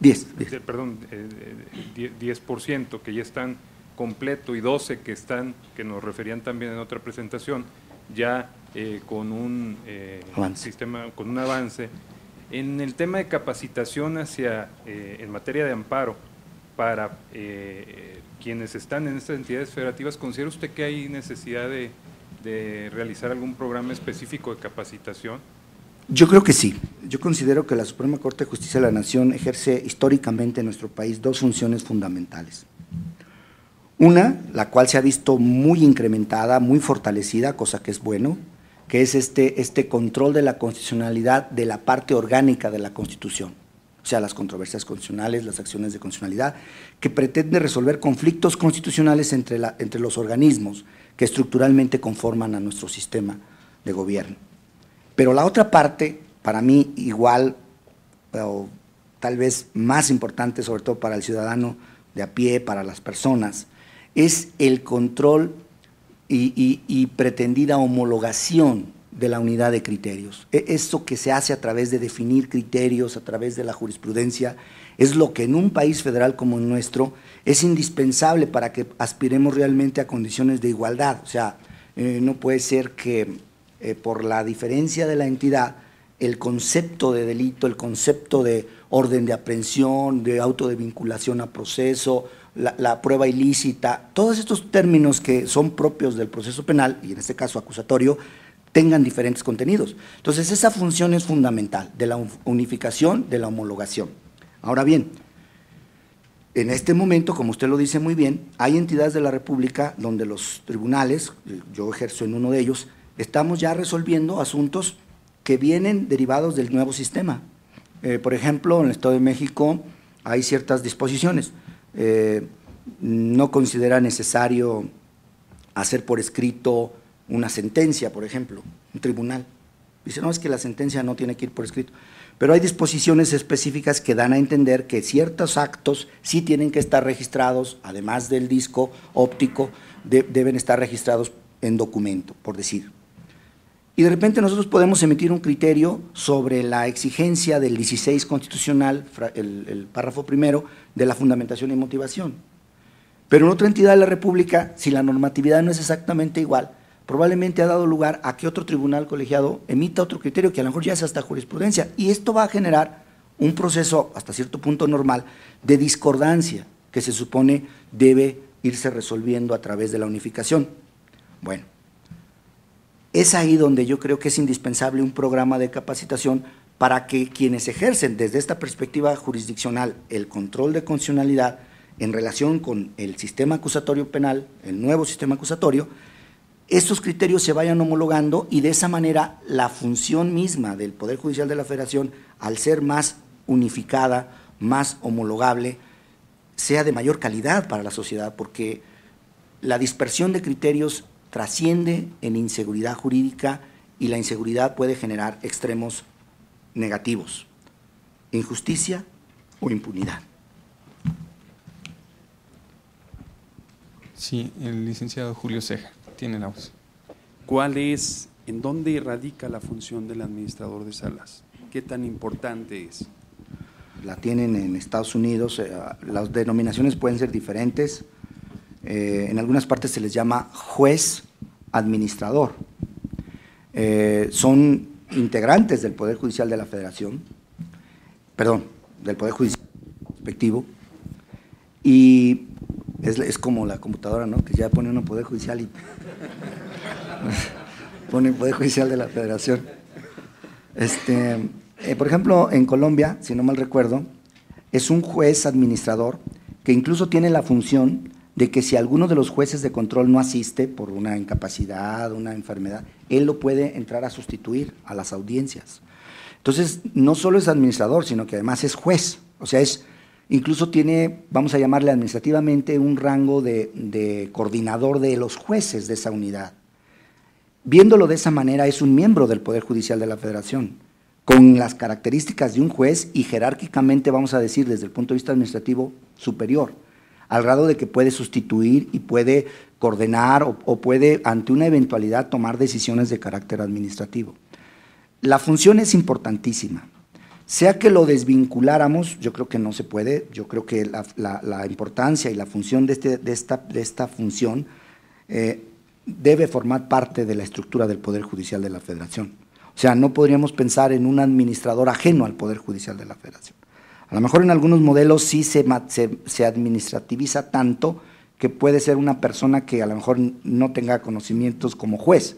10% que ya están completo y 12 que nos referían también en otra presentación, ya con un sistema, con un avance. En el tema de capacitación en materia de amparo, para quienes están en estas entidades federativas, ¿considera usted que hay necesidad de realizar algún programa específico de capacitación? Yo creo que sí. Yo considero que la Suprema Corte de Justicia de la Nación ejerce históricamente en nuestro país dos funciones fundamentales. Una, la cual se ha visto muy incrementada, muy fortalecida, cosa que es bueno, que es este control de la constitucionalidad de la parte orgánica de la Constitución, o sea, las controversias constitucionales, las acciones de constitucionalidad, que pretende resolver conflictos constitucionales entre los organismos que estructuralmente conforman a nuestro sistema de gobierno. Pero la otra parte, para mí igual, o tal vez más importante, sobre todo para el ciudadano de a pie, para las personas, es el control y pretendida homologación de la unidad de criterios. Esto que se hace a través de definir criterios, a través de la jurisprudencia, es lo que en un país federal como el nuestro es indispensable para que aspiremos realmente a condiciones de igualdad. O sea, no puede ser que por la diferencia de la entidad, el concepto de delito, el concepto de orden de aprehensión, de auto de vinculación a proceso, la prueba ilícita, todos estos términos que son propios del proceso penal, y en este caso acusatorio, tengan diferentes contenidos. Entonces, esa función es fundamental, de la unificación, de la homologación. Ahora bien, en este momento, como usted lo dice muy bien, hay entidades de la República donde los tribunales, yo ejerzo en uno de ellos, estamos ya resolviendo asuntos que vienen derivados del nuevo sistema. Por ejemplo, en el Estado de México hay ciertas disposiciones. No considera necesario hacer por escrito una sentencia, por ejemplo, un tribunal. Dice, no, es que la sentencia no tiene que ir por escrito. Pero hay disposiciones específicas que dan a entender que ciertos actos sí tienen que estar registrados, además del disco óptico, deben estar registrados en documento, por decir. Y de repente nosotros podemos emitir un criterio sobre la exigencia del 16 constitucional, el párrafo primero, de la fundamentación y motivación. Pero en otra entidad de la República, si la normatividad no es exactamente igual, probablemente ha dado lugar a que otro tribunal colegiado emita otro criterio que a lo mejor ya es hasta jurisprudencia, y esto va a generar un proceso hasta cierto punto normal de discordancia que se supone debe irse resolviendo a través de la unificación. Bueno, es ahí donde yo creo que es indispensable un programa de capacitación para que quienes ejercen desde esta perspectiva jurisdiccional el control de constitucionalidad en relación con el sistema acusatorio penal, el nuevo sistema acusatorio, estos criterios se vayan homologando y de esa manera la función misma del Poder Judicial de la Federación, al ser más unificada, más homologable, sea de mayor calidad para la sociedad, porque la dispersión de criterios trasciende en inseguridad jurídica y la inseguridad puede generar extremos negativos, injusticia o impunidad. Sí, el licenciado Julio Ceja tiene la voz. ¿En dónde radica la función del administrador de salas? ¿Qué tan importante es? La tienen en Estados Unidos, las denominaciones pueden ser diferentes, en algunas partes se les llama juez administrador. Son integrantes del Poder Judicial de la Federación, del Poder Judicial respectivo, y es como la computadora, ¿no? Que ya pone uno Poder Judicial y pone Poder Judicial de la Federación. Por ejemplo, en Colombia, si no mal recuerdo, es un juez administrador que incluso tiene la función de que si alguno de los jueces de control no asiste por una incapacidad, una enfermedad, él lo puede entrar a sustituir a las audiencias. Entonces, no solo es administrador, sino que además es juez. O sea, incluso tiene, vamos a llamarle administrativamente, un rango de coordinador de los jueces de esa unidad. Viéndolo de esa manera, es un miembro del Poder Judicial de la Federación, con las características de un juez y jerárquicamente, vamos a decir, desde el punto de vista administrativo, superior, al grado de que puede sustituir y puede coordinar o puede, ante una eventualidad, tomar decisiones de carácter administrativo. La función es importantísima. Sea que lo desvinculáramos, yo creo que no se puede, yo creo que la importancia y la función de esta función debe formar parte de la estructura del Poder Judicial de la Federación. O sea, no podríamos pensar en un administrador ajeno al Poder Judicial de la Federación. A lo mejor en algunos modelos sí se administrativiza tanto que puede ser una persona que a lo mejor no tenga conocimientos como juez.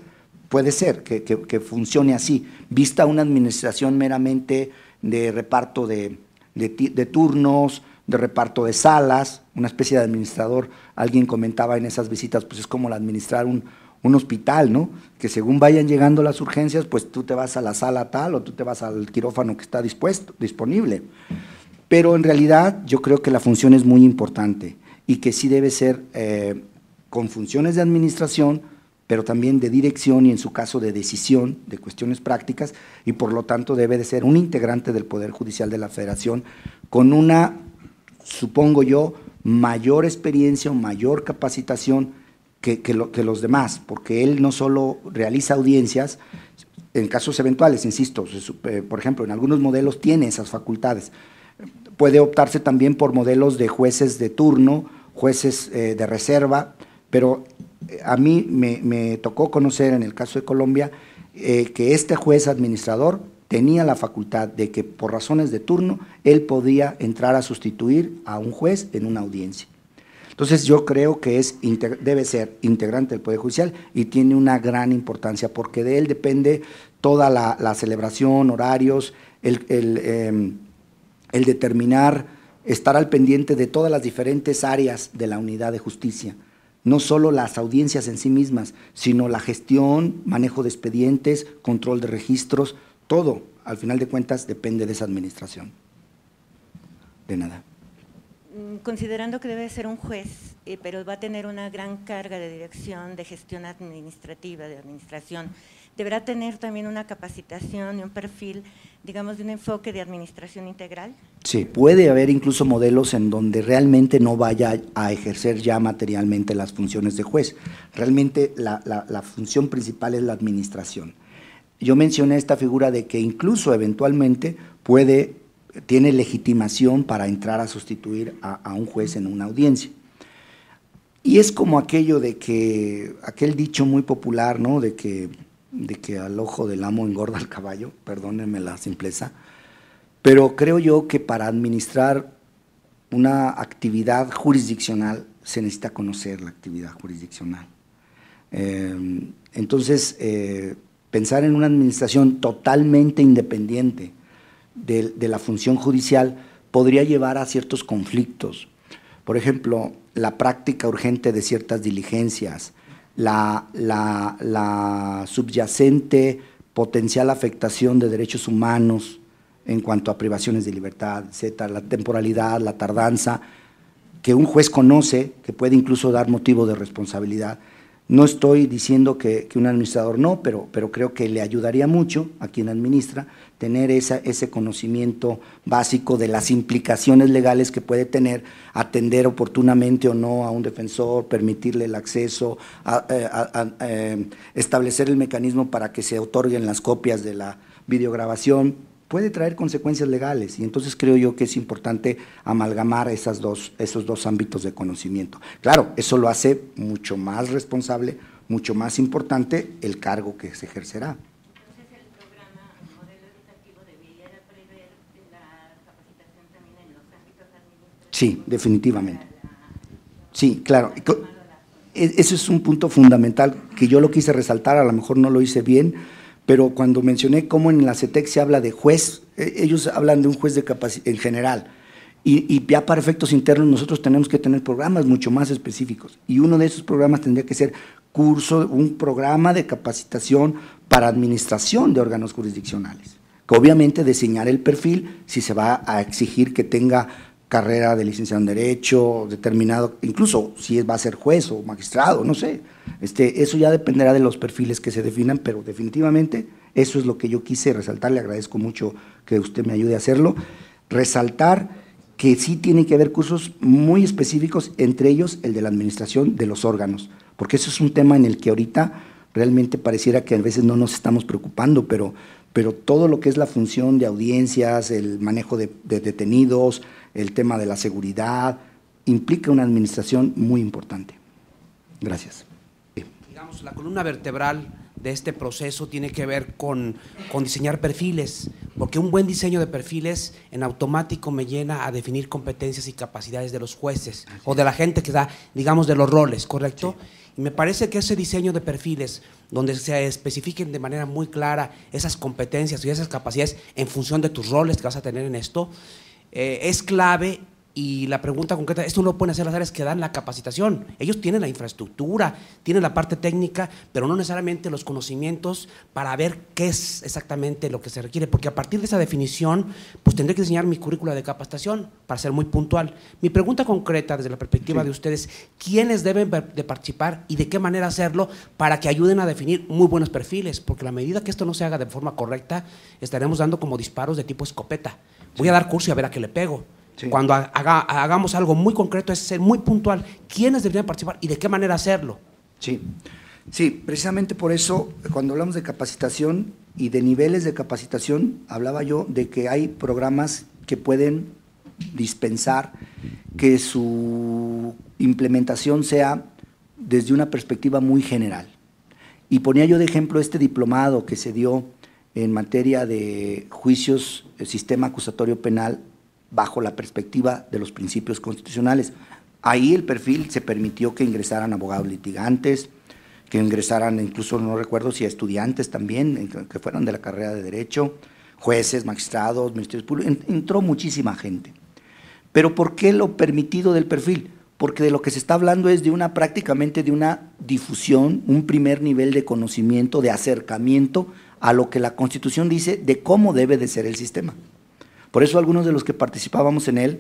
Puede ser que funcione así, vista una administración meramente de reparto de turnos, de reparto de salas, una especie de administrador. Alguien comentaba en esas visitas, pues es como administrar un hospital, ¿no? Que según vayan llegando las urgencias, pues tú te vas a la sala tal o tú te vas al quirófano que está disponible. Pero en realidad yo creo que la función es muy importante y que sí debe ser con funciones de administración, pero también de dirección y en su caso de decisión de cuestiones prácticas, y por lo tanto debe de ser un integrante del Poder Judicial de la Federación con una, supongo yo, mayor experiencia o mayor capacitación que los demás, porque él no solo realiza audiencias, en casos eventuales, insisto, por ejemplo, en algunos modelos tiene esas facultades. Puede optarse también por modelos de jueces de turno, jueces de reserva, pero a mí me tocó conocer en el caso de Colombia que este juez administrador tenía la facultad de que por razones de turno él podía entrar a sustituir a un juez en una audiencia. Entonces yo creo que debe ser integrante del Poder Judicial y tiene una gran importancia porque de él depende toda la celebración, horarios, el determinar, estar al pendiente de todas las diferentes áreas de la unidad de justicia, no solo las audiencias en sí mismas, sino la gestión, manejo de expedientes, control de registros, todo, al final de cuentas, depende de esa administración. De nada. Considerando que debe ser un juez, pero va a tener una gran carga de dirección, de gestión administrativa, de administración, ¿deberá tener también una capacitación y un perfil, digamos, de un enfoque de administración integral? Sí, puede haber incluso modelos en donde realmente no vaya a ejercer ya materialmente las funciones de juez. Realmente la función principal es la administración. Yo mencioné esta figura de que incluso eventualmente tiene legitimación para entrar a sustituir a un juez en una audiencia. Y es como aquel dicho muy popular, ¿no? de que al ojo del amo engorda el caballo, perdónenme la simpleza, pero creo yo que para administrar una actividad jurisdiccional se necesita conocer la actividad jurisdiccional. Entonces, pensar en una administración totalmente independiente de la función judicial podría llevar a ciertos conflictos. Por ejemplo, la práctica urgente de ciertas diligencias, la subyacente potencial afectación de derechos humanos en cuanto a privaciones de libertad, etcétera, la temporalidad, la tardanza, que un juez conoce, que puede incluso dar motivo de responsabilidad. No estoy diciendo que un administrador no, pero creo que le ayudaría mucho a quien administra tener ese conocimiento básico de las implicaciones legales que puede tener, atender oportunamente o no a un defensor, permitirle el acceso, establecer el mecanismo para que se otorguen las copias de la videograbación, puede traer consecuencias legales, y entonces creo yo que es importante amalgamar esos dos ámbitos de conocimiento. Claro, eso lo hace mucho más responsable, mucho más importante el cargo que se ejercerá. Entonces, el programa, el modelo educativo debiera prever la capacitación también en los ámbitos administrativos. Sí, definitivamente. Sí, claro. Eso es un punto fundamental que yo lo quise resaltar, a lo mejor no lo hice bien, pero cuando mencioné cómo en la CETEC se habla de juez, ellos hablan de un juez de en general, y ya para efectos internos nosotros tenemos que tener programas mucho más específicos, y uno de esos programas tendría que ser un programa de capacitación para administración de órganos jurisdiccionales, que obviamente diseñar el perfil, si se va a exigir que tenga carrera de licenciado en Derecho, determinado, incluso si va a ser juez o magistrado, no sé. Eso ya dependerá de los perfiles que se definan, pero definitivamente eso es lo que yo quise resaltar. Le agradezco mucho que usted me ayude a hacerlo. Resaltar que sí tiene que haber cursos muy específicos, entre ellos el de la administración de los órganos, porque eso es un tema en el que ahorita realmente pareciera que a veces no nos estamos preocupando, pero todo lo que es la función de audiencias, el manejo de detenidos, el tema de la seguridad, implica una administración muy importante. Gracias. Digamos, la columna vertebral de este proceso tiene que ver con diseñar perfiles, porque un buen diseño de perfiles en automático me llena a definir competencias y capacidades de los jueces o de la gente que da, digamos, de los roles, ¿correcto? Sí. Y me parece que ese diseño de perfiles, donde se especifiquen de manera muy clara esas competencias y esas capacidades en función de tus roles que vas a tener en esto, es clave. Y la pregunta concreta, esto no lo pueden hacer las áreas que dan la capacitación. Ellos tienen la infraestructura, tienen la parte técnica, pero no necesariamente los conocimientos para ver qué es exactamente lo que se requiere, porque a partir de esa definición, pues tendré que diseñar mi currícula de capacitación para ser muy puntual. Mi pregunta concreta desde la perspectiva de ustedes, ¿quiénes deben de participar y de qué manera hacerlo para que ayuden a definir muy buenos perfiles? Porque a la medida que esto no se haga de forma correcta, estaremos dando como disparos de tipo escopeta. Voy a dar curso y a ver a qué le pego. Sí. Cuando hagamos algo muy concreto es ser muy puntual. ¿Quiénes deberían participar y de qué manera hacerlo? Sí, precisamente por eso cuando hablamos de capacitación y de niveles de capacitación, hablaba yo de que hay programas que pueden dispensar que su implementación sea desde una perspectiva muy general. Y ponía yo de ejemplo este diplomado que se dio en materia de juicios, el sistema acusatorio penal, bajo la perspectiva de los principios constitucionales. Ahí el perfil se permitió que ingresaran abogados litigantes, que ingresaran incluso, no recuerdo si estudiantes también, que fueran de la carrera de Derecho, jueces, magistrados, ministerios públicos, entró muchísima gente. Pero ¿por qué lo permitido del perfil? Porque de lo que se está hablando es de prácticamente de una difusión, un primer nivel de conocimiento, de acercamiento a lo que la Constitución dice de cómo debe de ser el sistema. Por eso algunos de los que participábamos en él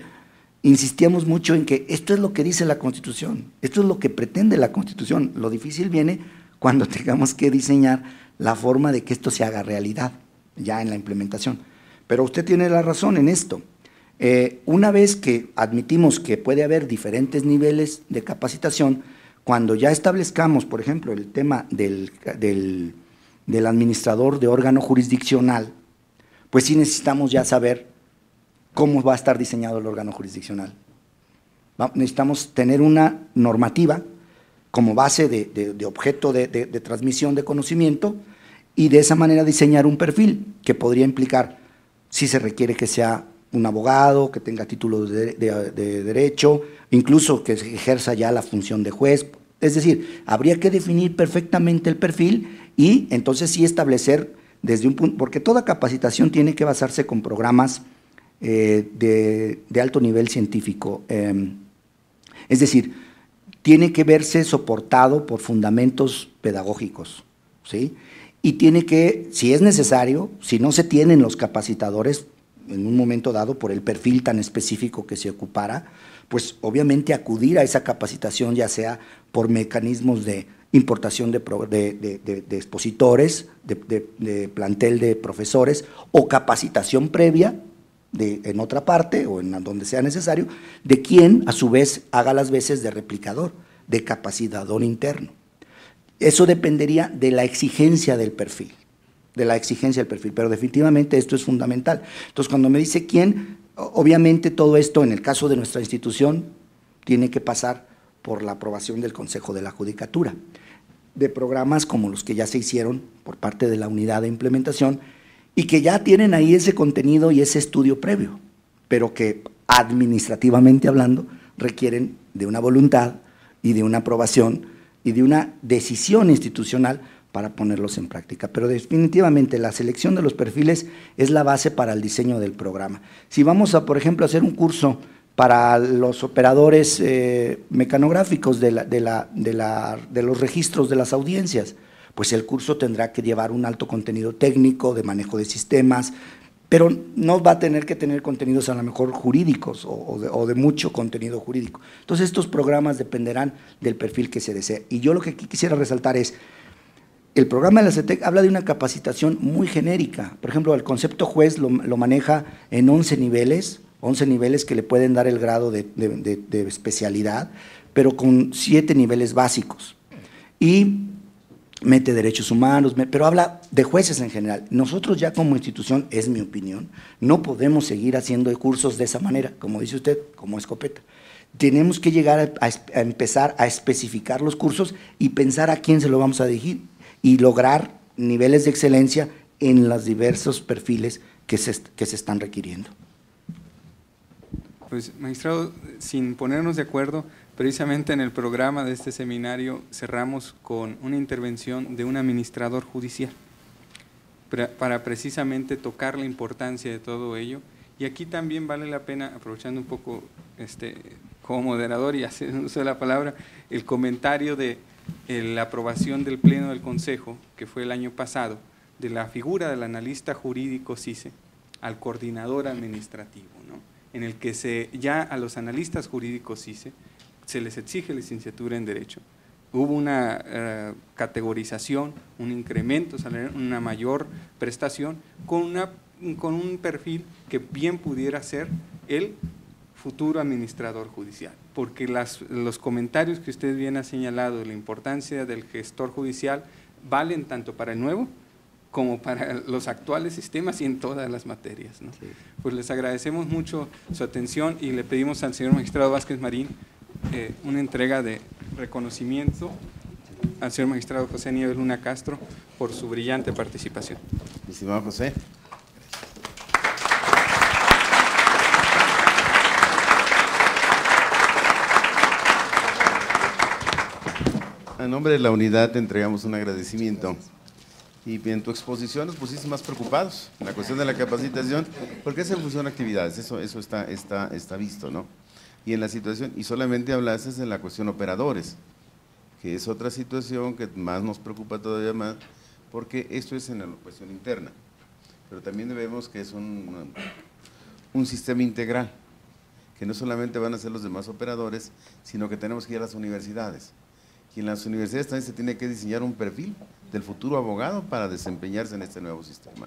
insistíamos mucho en que esto es lo que dice la Constitución, esto es lo que pretende la Constitución. Lo difícil viene cuando tengamos que diseñar la forma de que esto se haga realidad, ya en la implementación. Pero usted tiene la razón en esto. Una vez que admitimos que puede haber diferentes niveles de capacitación, cuando ya establezcamos, por ejemplo, el tema del administrador de órgano jurisdiccional, pues sí necesitamos ya saber cómo va a estar diseñado el órgano jurisdiccional. Necesitamos tener una normativa como base de objeto de transmisión de conocimiento y de esa manera diseñar un perfil que podría implicar si se requiere que sea un abogado, que tenga título de derecho, incluso que ejerza ya la función de juez. Es decir, habría que definir perfectamente el perfil y entonces sí establecer desde un punto, porque toda capacitación tiene que basarse con programas de alto nivel científico, es decir, tiene que verse soportado por fundamentos pedagógicos, ¿sí? Y tiene que, si es necesario, si no se tienen los capacitadores, en un momento dado, por el perfil tan específico que se ocupara, pues obviamente acudir a esa capacitación, ya sea por mecanismos de importación de expositores, de plantel de profesores, o capacitación previa en otra parte o en donde sea necesario, de quien a su vez haga las veces de replicador, de capacitador interno. Eso dependería de la exigencia del perfil, pero definitivamente esto es fundamental. Entonces, cuando me dice quién, obviamente todo esto, en el caso de nuestra institución, tiene que pasar por la aprobación del Consejo de la Judicatura, de programas como los que ya se hicieron por parte de la unidad de implementación y que ya tienen ahí ese contenido y ese estudio previo, pero que administrativamente hablando requieren de una voluntad y de una aprobación y de una decisión institucional para ponerlos en práctica. Pero definitivamente la selección de los perfiles es la base para el diseño del programa. Si vamos a, por ejemplo, hacer un curso para los operadores mecanográficos de los registros de las audiencias, pues el curso tendrá que llevar un alto contenido técnico de manejo de sistemas, pero no va a tener que tener contenidos a lo mejor jurídicos o de mucho contenido jurídico. Entonces estos programas dependerán del perfil que se desee. Y yo lo que quisiera resaltar es, el programa de la CETEC habla de una capacitación muy genérica. Por ejemplo, el concepto juez lo maneja en 11 niveles que le pueden dar el grado de especialidad, pero con 7 niveles básicos. Y mete derechos humanos, pero habla de jueces en general. Nosotros ya como institución, es mi opinión, no podemos seguir haciendo cursos de esa manera, como dice usted, como escopeta. Tenemos que llegar a empezar a especificar los cursos y pensar a quién se lo vamos a dirigir y lograr niveles de excelencia en los diversos perfiles que se están requiriendo. Pues, magistrado, sin ponernos de acuerdo, precisamente en el programa de este seminario cerramos con una intervención de un administrador judicial para precisamente tocar la importancia de todo ello. Y aquí también vale la pena, aprovechando un poco como moderador y haciendo uso de la palabra, el comentario de la aprobación del Pleno del Consejo, que fue el año pasado, de la figura del analista jurídico CICE al coordinador administrativo, ¿no? En el que ya a los analistas jurídicos CICE se les exige licenciatura en Derecho. Hubo una categorización, un incremento salarial, una mayor prestación, con un perfil que bien pudiera ser el futuro administrador judicial, porque los comentarios que usted bien ha señalado de la importancia del gestor judicial valen tanto para el nuevo como para los actuales sistemas y en todas las materias, ¿no? Sí. Pues les agradecemos mucho su atención y le pedimos al señor magistrado Vázquez Marín una entrega de reconocimiento al señor magistrado José Nieves Luna Castro por su brillante participación. Estimado José. A nombre de la unidad te entregamos un agradecimiento. Y en tu exposición nos pusiste más preocupados en la cuestión de la capacitación, porque es en función de actividades, eso está visto, ¿no? Y en la situación, y solamente hablaste de la cuestión operadores, que es otra situación que más nos preocupa todavía más, porque esto es en la cuestión interna, pero también vemos que es un sistema integral, que no solamente van a ser los demás operadores, sino que tenemos que ir a las universidades. Y en las universidades también se tiene que diseñar un perfil del futuro abogado para desempeñarse en este nuevo sistema.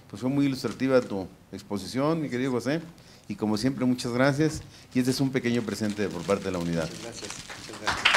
Pues fue muy ilustrativa tu exposición, mi querido José, y como siempre, muchas gracias, y este es un pequeño presente por parte de la unidad. Muchas gracias.